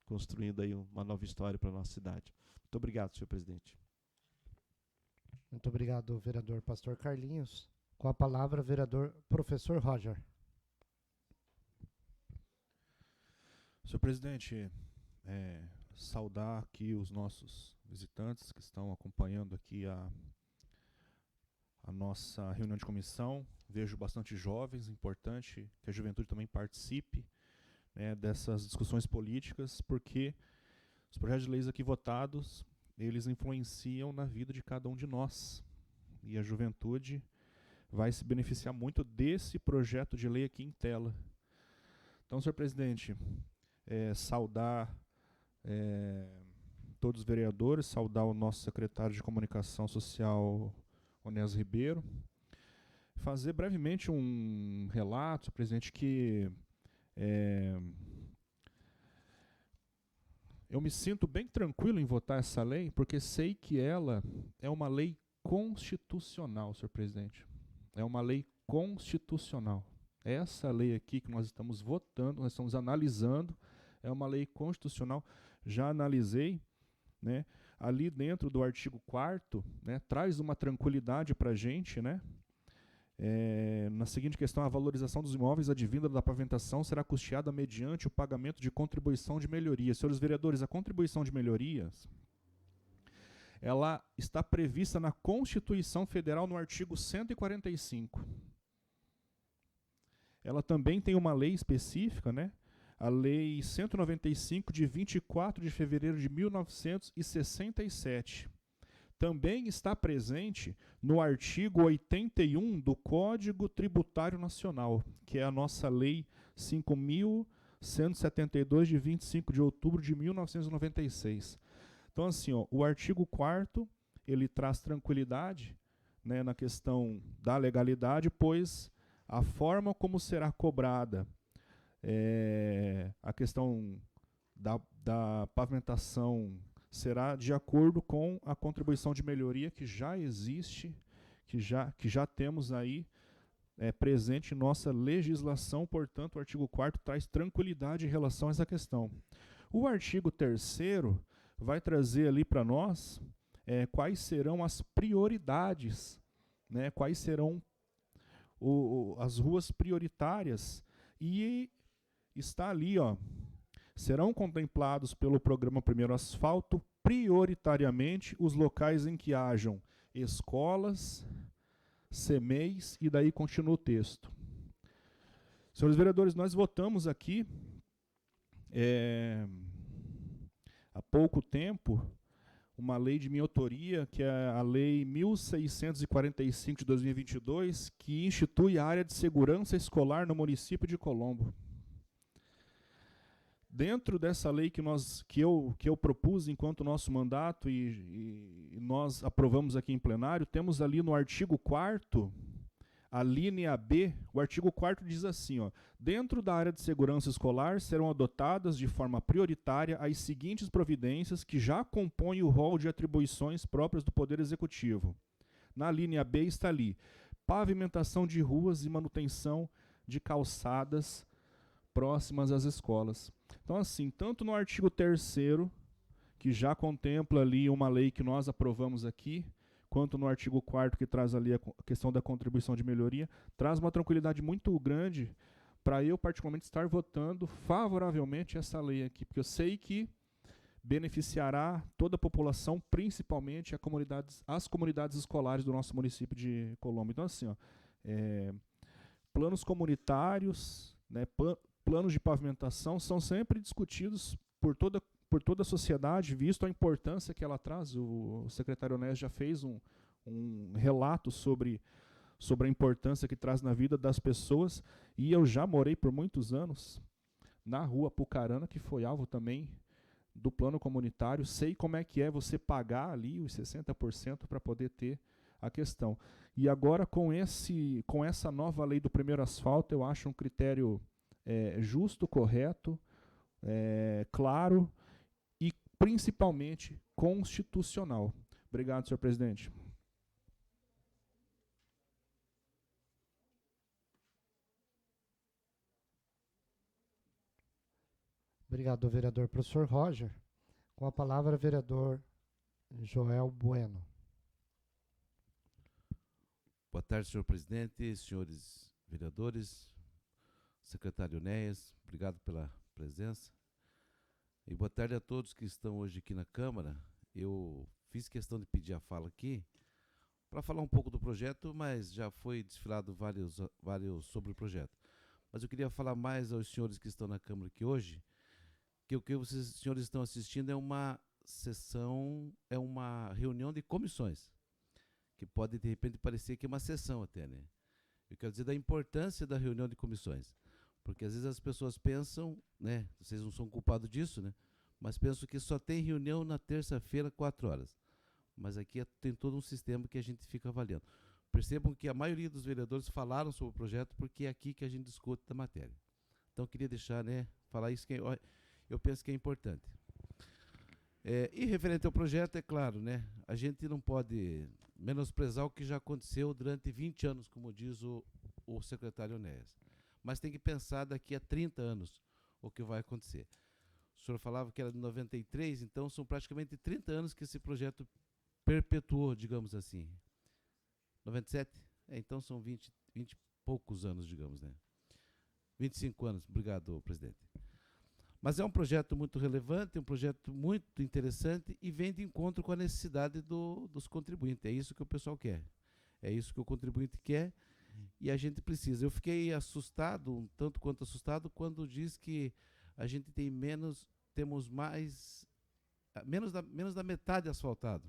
construindo aí uma nova história para a nossa cidade. Muito obrigado, senhor presidente. Muito obrigado, vereador Pastor Carlinhos. Com a palavra, vereador professor Roger. Senhor presidente, saudar aqui os nossos visitantes que estão acompanhando aqui a nossa reunião de comissão. Vejo bastante jovens, importante que a juventude também participe, né, dessas discussões políticas, porque os projetos de leis aqui votados, eles influenciam na vida de cada um de nós. E a juventude vai se beneficiar muito desse projeto de lei aqui em tela. Então, senhor presidente, saudar todos os vereadores, saudar o nosso secretário de Comunicação Social, Onésio Ribeiro, fazer brevemente um relato, senhor presidente, que eu me sinto bem tranquilo em votar essa lei, porque sei que ela é uma lei constitucional, senhor presidente. É uma lei constitucional. Essa lei aqui que nós estamos votando, nós estamos analisando, é uma lei constitucional. Já analisei, né, ali dentro do artigo 4º, né, traz uma tranquilidade para a gente, né? Na seguinte questão, a valorização dos imóveis advinda da pavimentação será custeada mediante o pagamento de contribuição de melhoria. Senhores vereadores, a contribuição de melhorias, ela está prevista na Constituição Federal no artigo 145. Ela também tem uma lei específica, né? A Lei 195, de 24 de fevereiro de 1967. Também está presente no artigo 81 do Código Tributário Nacional, que é a nossa Lei 5.172, de 25 de outubro de 1996. Então, assim, ó, o artigo 4º, ele traz tranquilidade, né, na questão da legalidade, pois a forma como será cobrada a questão da pavimentação será de acordo com a contribuição de melhoria que já existe, que já temos aí presente em nossa legislação. Portanto, o artigo 4º traz tranquilidade em relação a essa questão. O artigo 3º vai trazer ali para nós quais serão as prioridades, né, quais serão as ruas prioritárias, e está ali, ó, serão contemplados pelo programa Primeiro Asfalto prioritariamente os locais em que hajam escolas, CMEIs, e daí continua o texto. Senhores vereadores, nós votamos aqui há pouco tempo uma lei de minha autoria, que é a Lei 1645 de 2022, que institui a área de segurança escolar no município de Colombo. Dentro dessa lei que eu propus enquanto nosso mandato e nós aprovamos aqui em plenário, temos ali no artigo 4º, a linha B, o artigo 4º diz assim, ó: dentro da área de segurança escolar serão adotadas de forma prioritária as seguintes providências que já compõem o rol de atribuições próprias do Poder Executivo. Na linha B está ali: pavimentação de ruas e manutenção de calçadas próximas às escolas. Então, assim, tanto no artigo 3º, que já contempla ali uma lei que nós aprovamos aqui, quanto no artigo 4º, que traz ali a questão da contribuição de melhoria, traz uma tranquilidade muito grande para eu, particularmente, estar votando favoravelmente essa lei aqui, porque eu sei que beneficiará toda a população, principalmente as comunidades escolares do nosso município de Colombo. Então, assim, ó, planos comunitários, né, planos de pavimentação são sempre discutidos por toda a sociedade, visto a importância que ela traz. O secretário Onésio já fez um relato sobre a importância que traz na vida das pessoas, e eu já morei por muitos anos na rua Pucarana, que foi alvo também do plano comunitário, sei como é que é você pagar ali os 60% para poder ter a questão. E agora, com essa nova lei do primeiro asfalto, eu acho um critério justo, correto, claro e principalmente constitucional. Obrigado, senhor presidente. Obrigado, vereador professor Roger. Com a palavra, vereador Joel Bueno. Boa tarde, senhor presidente, senhores vereadores, secretário Enéas, obrigado pela presença. E boa tarde a todos que estão hoje aqui na Câmara. Eu fiz questão de pedir a fala aqui para falar um pouco do projeto, mas já foi desfilado vários sobre o projeto. Mas eu queria falar mais aos senhores que estão na Câmara aqui hoje, que o que vocês, senhores, estão assistindo é uma sessão, é uma reunião de comissões, que pode, de repente, parecer que é uma sessão até, né? Eu quero dizer da importância da reunião de comissões, porque às vezes as pessoas pensam, né, vocês não são culpados disso, né, mas pensam que só tem reunião na terça-feira, 4 horas. Mas aqui tem todo um sistema que a gente fica avaliando. Percebam que a maioria dos vereadores falaram sobre o projeto porque é aqui que a gente discute da matéria. Então, eu queria deixar, né, falar isso, que eu penso que é importante. E referente ao projeto, é claro, né, a gente não pode menosprezar o que já aconteceu durante 20 anos, como diz o secretário Enéas. Mas tem que pensar daqui a 30 anos o que vai acontecer. O senhor falava que era de 93, então são praticamente 30 anos que esse projeto perpetuou, digamos assim. 97? Então são 20 e poucos anos, digamos, né? 25 anos, obrigado, presidente. Mas é um projeto muito relevante, um projeto muito interessante e vem de encontro com a necessidade dos contribuintes. É isso que o pessoal quer. É isso que o contribuinte quer e a gente precisa. Eu fiquei assustado, um tanto quanto assustado, quando diz que a gente tem menos da metade asfaltado.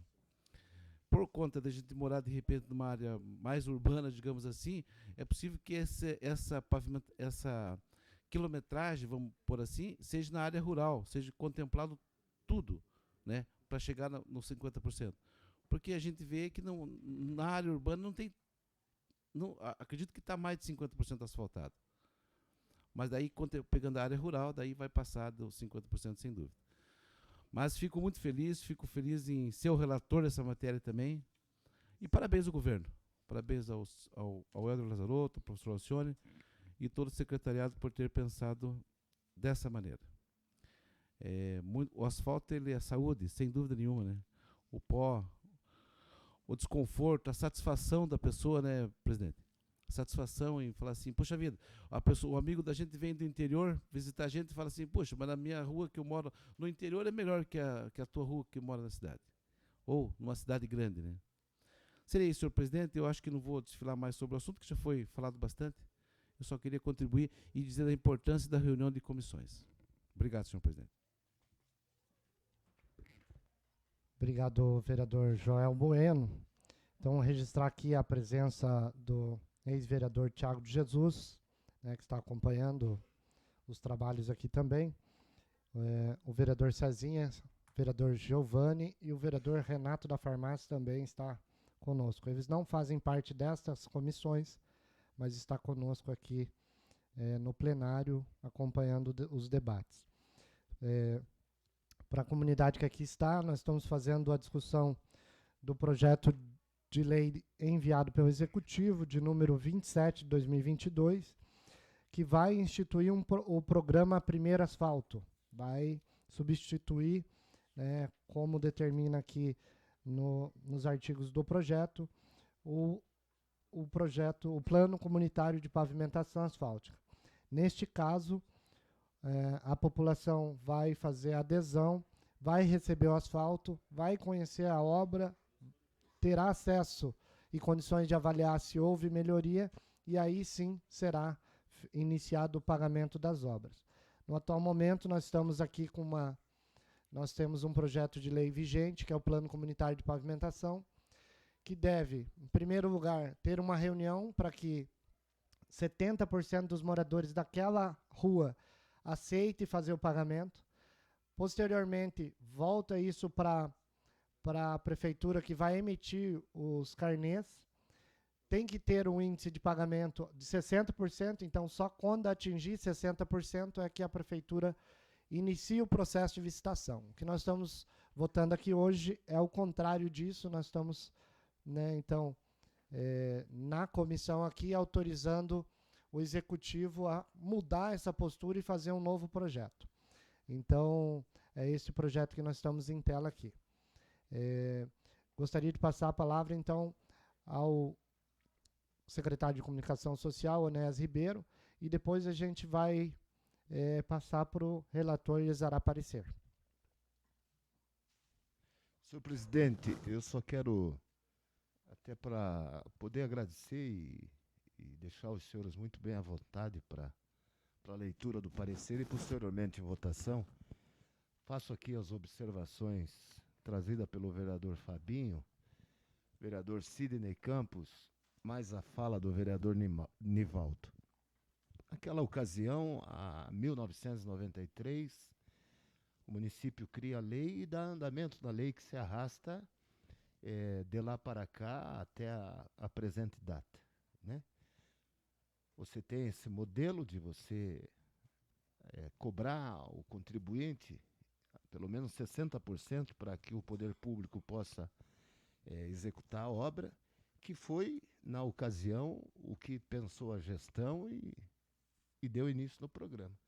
Por conta da gente morar, de repente, numa área mais urbana, digamos assim, é possível que essa quilometragem, vamos por assim, seja na área rural, seja contemplado tudo, né, para chegar no 50%. Porque a gente vê que na área urbana não tem, acredito que está mais de 50% asfaltado. Mas daí, pegando a área rural, daí vai passar dos 50% sem dúvida. Mas fico muito feliz, fico feliz em ser o relator dessa matéria também. E parabéns ao governo, parabéns ao Helder Lazarotto, ao professor Alcione, e todo o secretariado por ter pensado dessa maneira. O asfalto, ele é saúde, sem dúvida nenhuma, né? O pó, o desconforto, a satisfação da pessoa, né, presidente? A satisfação em falar assim, poxa vida, o amigo da gente vem do interior visitar a gente e fala assim, poxa, mas na minha rua que eu moro no interior é melhor que a tua rua que mora na cidade. Ou numa cidade grande, né? Seria isso, senhor presidente. Eu acho que não vou desfilar mais sobre o assunto, que já foi falado bastante. Eu só queria contribuir e dizer da importância da reunião de comissões. Obrigado, senhor presidente. Obrigado, vereador Joel Bueno. Então, registrar aqui a presença do ex-vereador Thiago de Jesus, né, que está acompanhando os trabalhos aqui também. O vereador Cezinha, o vereador Giovanni e o vereador Renato da Farmácia também está conosco. Eles não fazem parte destas comissões, mas está conosco aqui no plenário, acompanhando os debates. Para a comunidade que aqui está, nós estamos fazendo a discussão do projeto de lei enviado pelo Executivo, de número 27 de 2022, que vai instituir o programa Primeiro Asfalto. Vai substituir, né, como determina aqui nos artigos do projeto, o Plano Comunitário de Pavimentação Asfáltica. Neste caso, a população vai fazer adesão, vai receber o asfalto, vai conhecer a obra, terá acesso e condições de avaliar se houve melhoria, e aí sim será iniciado o pagamento das obras. No atual momento, nós estamos aqui nós temos um projeto de lei vigente, que é o Plano Comunitário de Pavimentação, que deve, em primeiro lugar, ter uma reunião para que 70% dos moradores daquela rua aceitem fazer o pagamento. Posteriormente, volta isso para a prefeitura, que vai emitir os carnês. Tem que ter um índice de pagamento de 60%, então só quando atingir 60% é que a prefeitura inicia o processo de licitação. O que nós estamos votando aqui hoje é o contrário disso. Nós estamos, né, então, na comissão aqui, autorizando o executivo a mudar essa postura e fazer um novo projeto. Então, é esse projeto que nós estamos em tela aqui. Gostaria de passar a palavra, então, ao secretário de Comunicação Social, Onés Ribeiro, e depois a gente vai passar para o relator e eles dará parecer. Senhor presidente, eu só quero, até para poder agradecer e deixar os senhores muito bem à vontade para a leitura do parecer e posteriormente em votação, faço aqui as observações trazidas pelo vereador Fabinho, vereador Sidney Campos, mais a fala do vereador Nivaldo. Naquela ocasião, em 1993, o município cria a lei e dá andamento da lei que se arrasta de lá para cá até a presente data, né? Você tem esse modelo de você cobrar o contribuinte pelo menos 60% para que o poder público possa executar a obra, que foi, na ocasião, o que pensou a gestão e deu início no programa.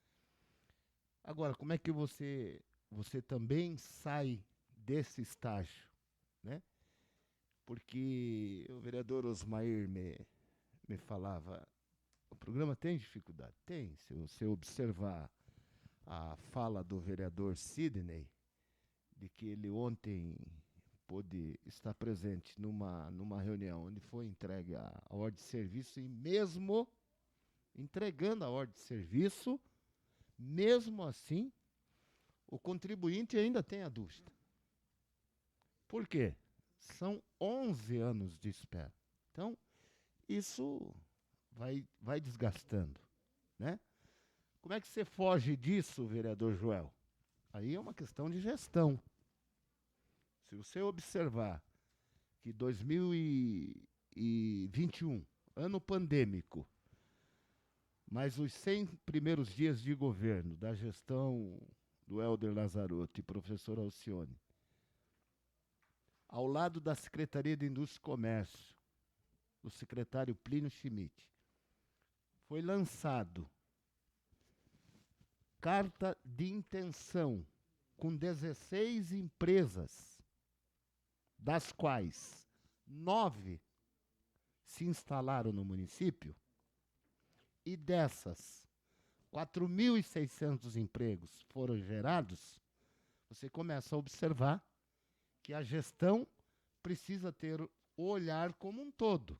Agora, como é que você também sai desse estágio, né? Porque o vereador Osmair me falava, o programa tem dificuldade? Tem. Se você observar a fala do vereador Sidney, de que ele ontem pôde estar presente numa reunião onde foi entregue a ordem de serviço, e mesmo entregando a ordem de serviço, mesmo assim, o contribuinte ainda tem a dúvida. Por quê? São 11 anos de espera. Então, isso vai desgastando, né? Como é que você foge disso, vereador Joel? Aí é uma questão de gestão. Se você observar que 2021, ano pandêmico, mas os 100 primeiros dias de governo da gestão do Helder Lazzarotti e professor Alcione, ao lado da Secretaria de Indústria e Comércio, do secretário Plínio Schmidt, foi lançado carta de intenção com 16 empresas, das quais 9 se instalaram no município, e dessas 4.600 empregos foram gerados. Você começa a observar que a gestão precisa ter o olhar como um todo.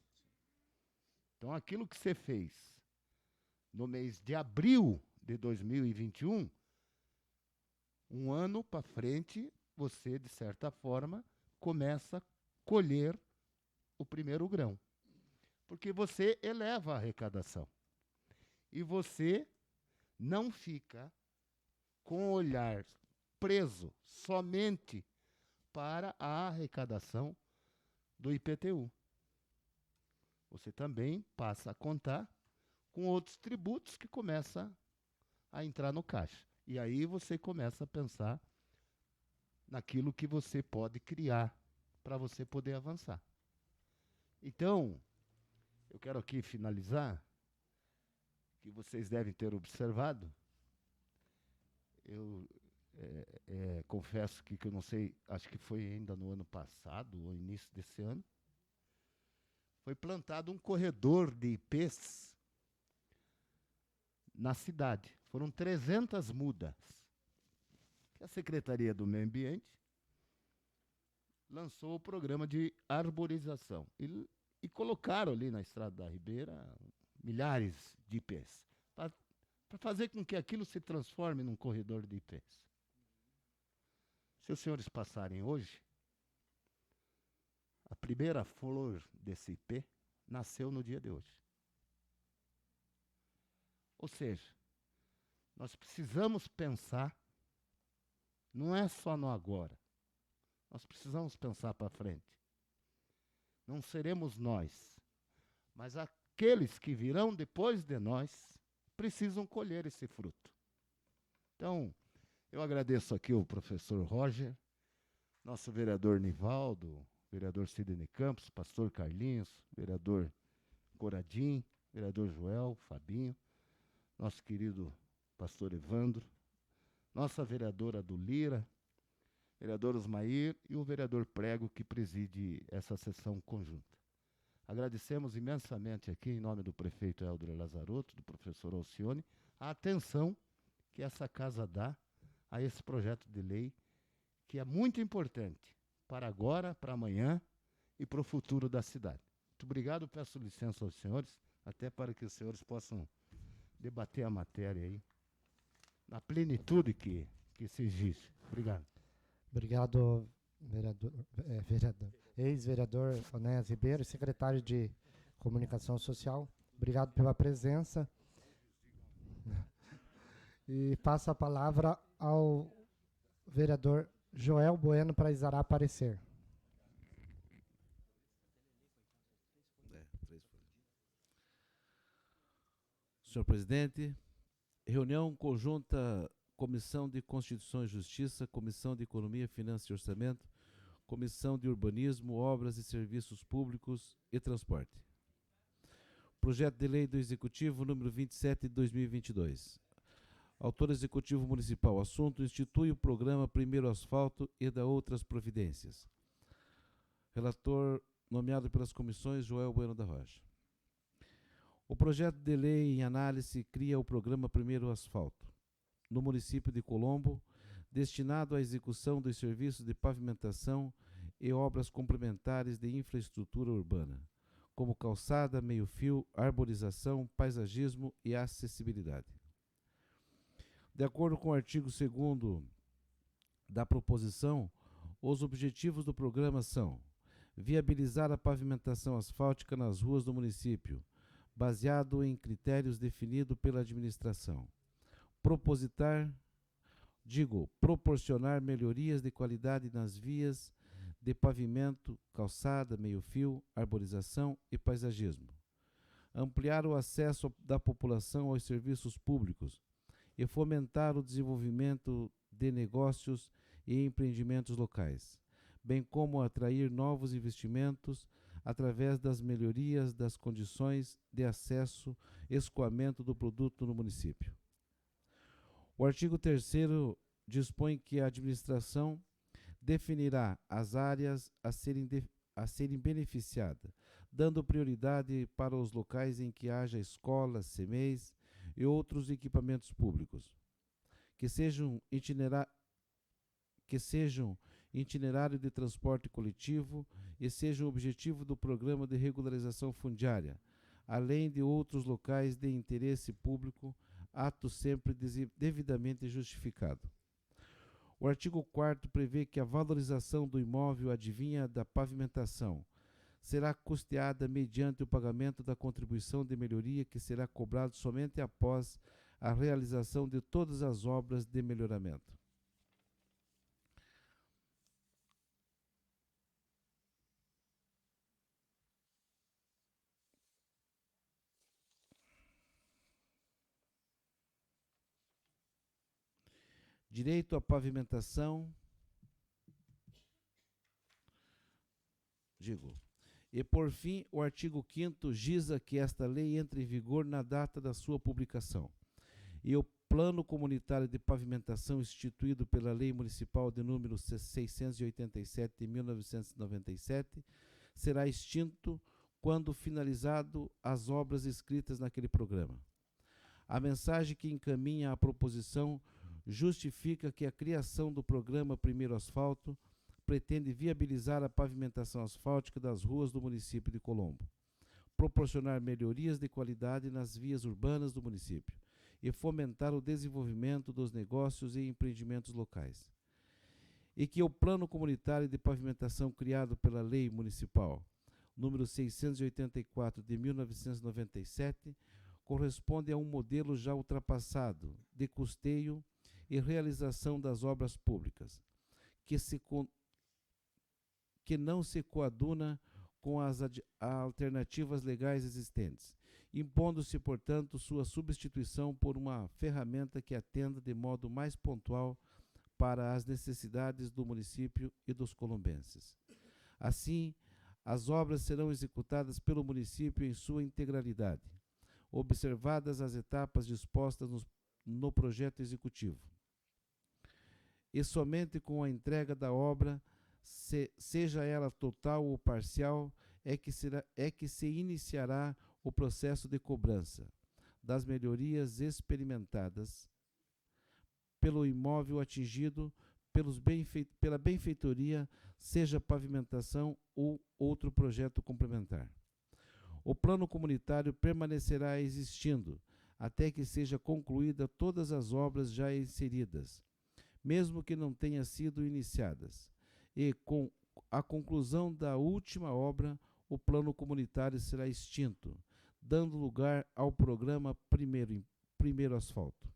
Então, aquilo que você fez no mês de abril de 2021, um ano para frente, você, de certa forma, começa a colher o primeiro grão. Porque você eleva a arrecadação. E você não fica com o olhar preso somente para a arrecadação do IPTU. Você também passa a contar com outros tributos que começam a entrar no caixa. E aí você começa a pensar naquilo que você pode criar para você poder avançar. Então, eu quero aqui finalizar, que vocês devem ter observado. Eu confesso que eu não sei, acho que foi ainda no ano passado, ou início desse ano, foi plantado um corredor de IPs na cidade. Foram 300 mudas. A Secretaria do Meio Ambiente lançou o programa de arborização. E colocaram ali na Estrada da Ribeira milhares de IPs, para fazer com que aquilo se transforme num corredor de IPs. Se os senhores passarem hoje, a primeira flor desse IP nasceu no dia de hoje. Ou seja, nós precisamos pensar não é só no agora. Nós precisamos pensar para frente. Não seremos nós, mas aqueles que virão depois de nós precisam colher esse fruto. Então, eu agradeço aqui o professor Roger, nosso vereador Nivaldo, vereador Sidney Campos, pastor Carlinhos, vereador Coradim, vereador Joel, Fabinho, nosso querido pastor Evandro, nossa vereadora Dulira, vereador Osmair e o vereador Prego, que preside essa sessão conjunta. Agradecemos imensamente aqui, em nome do prefeito Helder Lazarotto, do professor Alcione, a atenção que essa casa dá a esse projeto de lei, que é muito importante para agora, para amanhã e para o futuro da cidade. Muito obrigado, peço licença aos senhores, até para que os senhores possam debater a matéria aí, na plenitude que se exige. Obrigado. Obrigado, ex-vereador Onés Ribeiro, secretário de Comunicação Social. Obrigado pela presença. E passo a palavra ao vereador Joel Bueno para exarar parecer. Senhor presidente, reunião conjunta Comissão de Constituição e Justiça, Comissão de Economia, Finanças e Orçamento, Comissão de Urbanismo, Obras e Serviços Públicos e Transporte. Projeto de Lei do Executivo número 27 de 2022. Autor Executivo Municipal. Assunto: institui o programa Primeiro Asfalto e da outras providências. Relator nomeado pelas comissões Joel Bueno da Rocha. O projeto de lei em análise cria o programa Primeiro Asfalto no município de Colombo, destinado à execução dos serviços de pavimentação e obras complementares de infraestrutura urbana, como calçada, meio-fio, arborização, paisagismo e acessibilidade. De acordo com o artigo 2º da proposição, os objetivos do programa são: viabilizar a pavimentação asfáltica nas ruas do município, baseado em critérios definidos pela administração. Proporcionar melhorias de qualidade nas vias de pavimento, calçada, meio-fio, arborização e paisagismo. Ampliar o acesso da população aos serviços públicos e fomentar o desenvolvimento de negócios e empreendimentos locais, bem como atrair novos investimentos através das melhorias das condições de acesso e escoamento do produto no município. O artigo 3º dispõe que a administração definirá as áreas a serem beneficiadas, dando prioridade para os locais em que haja escolas, CMEs e outros equipamentos públicos, que sejam itinerário de transporte coletivo e sejam objetivo do programa de regularização fundiária, além de outros locais de interesse público, ato sempre devidamente justificado. O artigo 4º prevê que a valorização do imóvel advinha da pavimentação será custeada mediante o pagamento da contribuição de melhoria que será cobrado somente após a realização de todas as obras de melhoramento. Direito à pavimentação. E, por fim, o artigo 5º giza que esta lei entre em vigor na data da sua publicação. E o Plano Comunitário de Pavimentação, instituído pela Lei Municipal de número 687 de 1997, será extinto quando finalizado as obras escritas naquele programa. A mensagem que encaminha a proposição justifica que a criação do programa Primeiro Asfalto pretende viabilizar a pavimentação asfáltica das ruas do município de Colombo, proporcionar melhorias de qualidade nas vias urbanas do município e fomentar o desenvolvimento dos negócios e empreendimentos locais. E que o Plano Comunitário de Pavimentação criado pela Lei Municipal número 684 de 1997 corresponde a um modelo já ultrapassado de custeio e realização das obras públicas, que não se coaduna com as alternativas legais existentes, impondo-se, portanto, sua substituição por uma ferramenta que atenda de modo mais pontual para as necessidades do município e dos colombenses. Assim, as obras serão executadas pelo município em sua integralidade, observadas as etapas dispostas no projeto executivo. E somente com a entrega da obra, seja ela total ou parcial, é que se iniciará o processo de cobrança das melhorias experimentadas pelo imóvel atingido pela benfeitoria, seja pavimentação ou outro projeto complementar. O plano comunitário permanecerá existindo até que seja concluída todas as obras já inseridas, mesmo que não tenham sido iniciadas, e com a conclusão da última obra, o plano comunitário será extinto, dando lugar ao programa Primeiro Asfalto.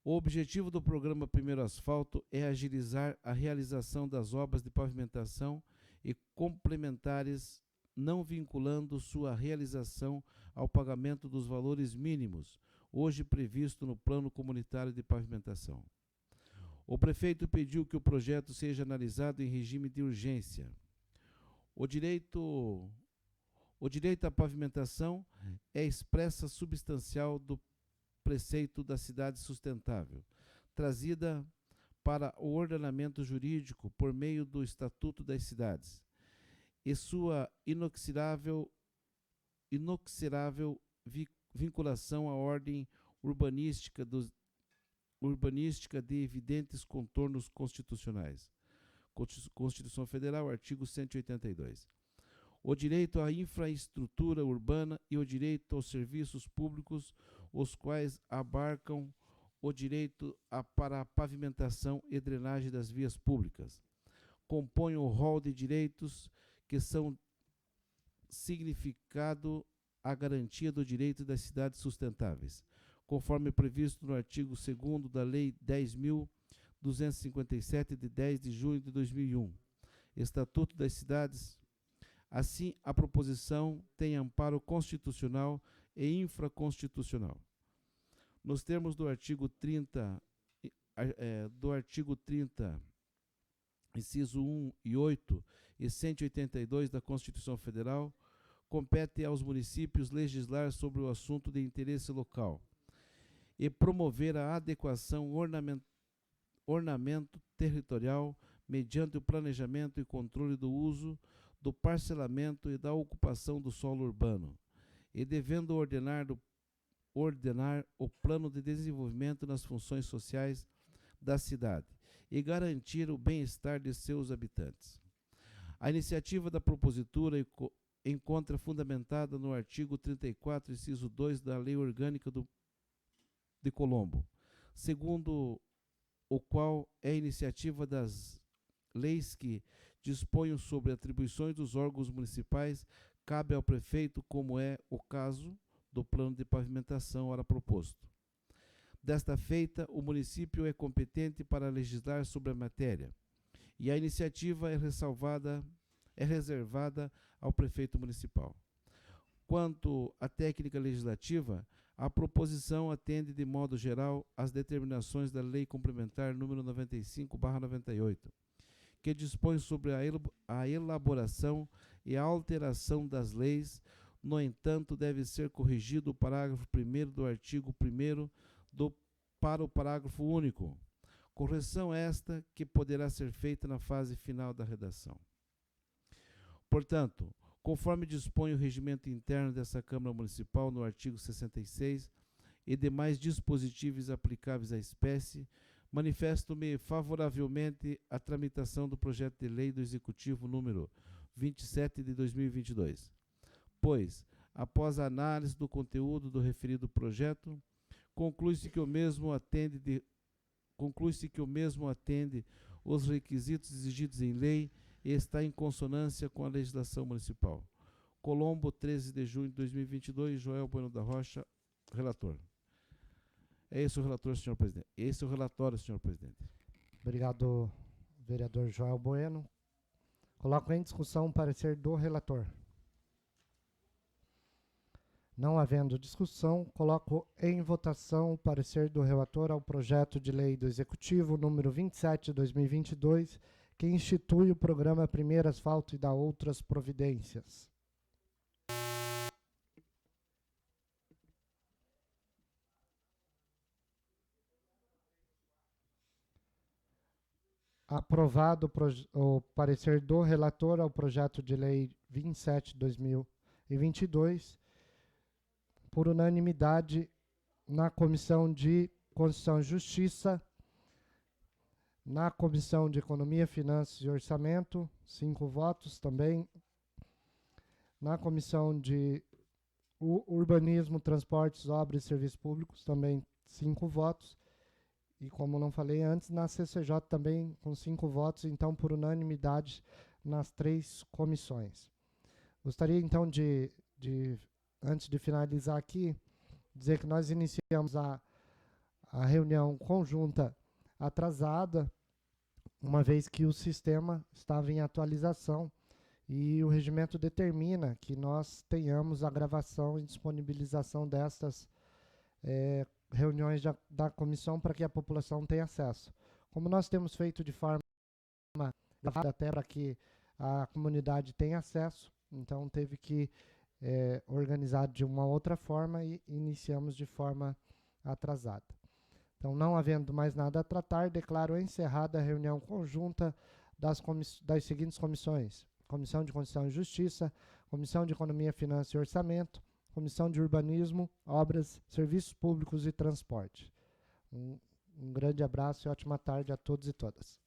O objetivo do programa Primeiro Asfalto é agilizar a realização das obras de pavimentação e complementares, não vinculando sua realização ao pagamento dos valores mínimos, hoje previsto no Plano Comunitário de Pavimentação. O prefeito pediu que o projeto seja analisado em regime de urgência. O direito à pavimentação é expressa substancial do preceito da cidade sustentável, trazida para o ordenamento jurídico por meio do Estatuto das Cidades, e sua inoxidável vinculação à ordem urbanística de evidentes contornos constitucionais. Constituição Federal, artigo 182. O direito à infraestrutura urbana e o direito aos serviços públicos, os quais abarcam o direito para a pavimentação e drenagem das vias públicas. Compõem o rol de direitos que são significado a garantia do direito das cidades sustentáveis, conforme previsto no artigo 2º da Lei 10.257, de 10 de junho de 2001, Estatuto das Cidades. Assim, a proposição tem amparo constitucional e infraconstitucional. Nos termos do artigo 30, inciso 1 e 8 e 182 da Constituição Federal, compete aos municípios legislar sobre o assunto de interesse local e promover a adequação ornamento territorial mediante o planejamento e controle do uso, do parcelamento e da ocupação do solo urbano, e devendo ordenar o plano de desenvolvimento nas funções sociais da cidade e garantir o bem-estar de seus habitantes. A iniciativa da propositura encontra fundamentada no artigo 34, inciso 2 da Lei Orgânica de Colombo, segundo o qual é iniciativa das leis que disponham sobre atribuições dos órgãos municipais, cabe ao prefeito, como é o caso do plano de pavimentação ora proposto. Desta feita, o município é competente para legislar sobre a matéria, e a iniciativa é reservada ao prefeito municipal. Quanto à técnica legislativa, a proposição atende de modo geral às determinações da Lei Complementar número 95/98, que dispõe sobre a elaboração e a alteração das leis. No entanto, deve ser corrigido o parágrafo 1º do artigo 1º para o parágrafo único. Correção esta que poderá ser feita na fase final da redação. Portanto, conforme dispõe o regimento interno dessa Câmara Municipal no artigo 66 e demais dispositivos aplicáveis à espécie, manifesto-me favoravelmente à tramitação do projeto de lei do Executivo número 27 de 2022, pois, após a análise do conteúdo do referido projeto, conclui-se que o mesmo atende os requisitos exigidos em lei e está em consonância com a legislação municipal. Colombo, 13 de junho de 2022, Joel Bueno da Rocha, relator. É esse o relator, senhor presidente. Esse é o relatório, senhor presidente. Obrigado, vereador Joel Bueno. Coloco em discussão o parecer do relator. Não havendo discussão, coloco em votação o parecer do relator ao projeto de lei do Executivo número 27 de 2022, que institui o programa Primeiro Asfalto e dá outras providências. Aprovado o parecer do relator ao projeto de lei 27 de 2022, por unanimidade na Comissão de Constituição e Justiça, na Comissão de Economia, Finanças e Orçamento, 5 votos também, na Comissão de Urbanismo, Transportes, Obras e Serviços Públicos, também 5 votos, e como não falei antes, na CCJ também com 5 votos, então por unanimidade nas 3 comissões. Gostaria então antes de finalizar aqui, dizer que nós iniciamos a reunião conjunta atrasada, uma vez que o sistema estava em atualização e o regimento determina que nós tenhamos a gravação e disponibilização destas reuniões da comissão para que a população tenha acesso. Como nós temos feito de forma gravada até para que a comunidade tenha acesso, então teve que organizar de uma outra forma e iniciamos de forma atrasada. Então, não havendo mais nada a tratar, declaro encerrada a reunião conjunta das seguintes comissões: Comissão de Constituição e Justiça, Comissão de Economia, Finanças e Orçamento, Comissão de Urbanismo, Obras, Serviços Públicos e Transporte. Um grande abraço e ótima tarde a todos e todas.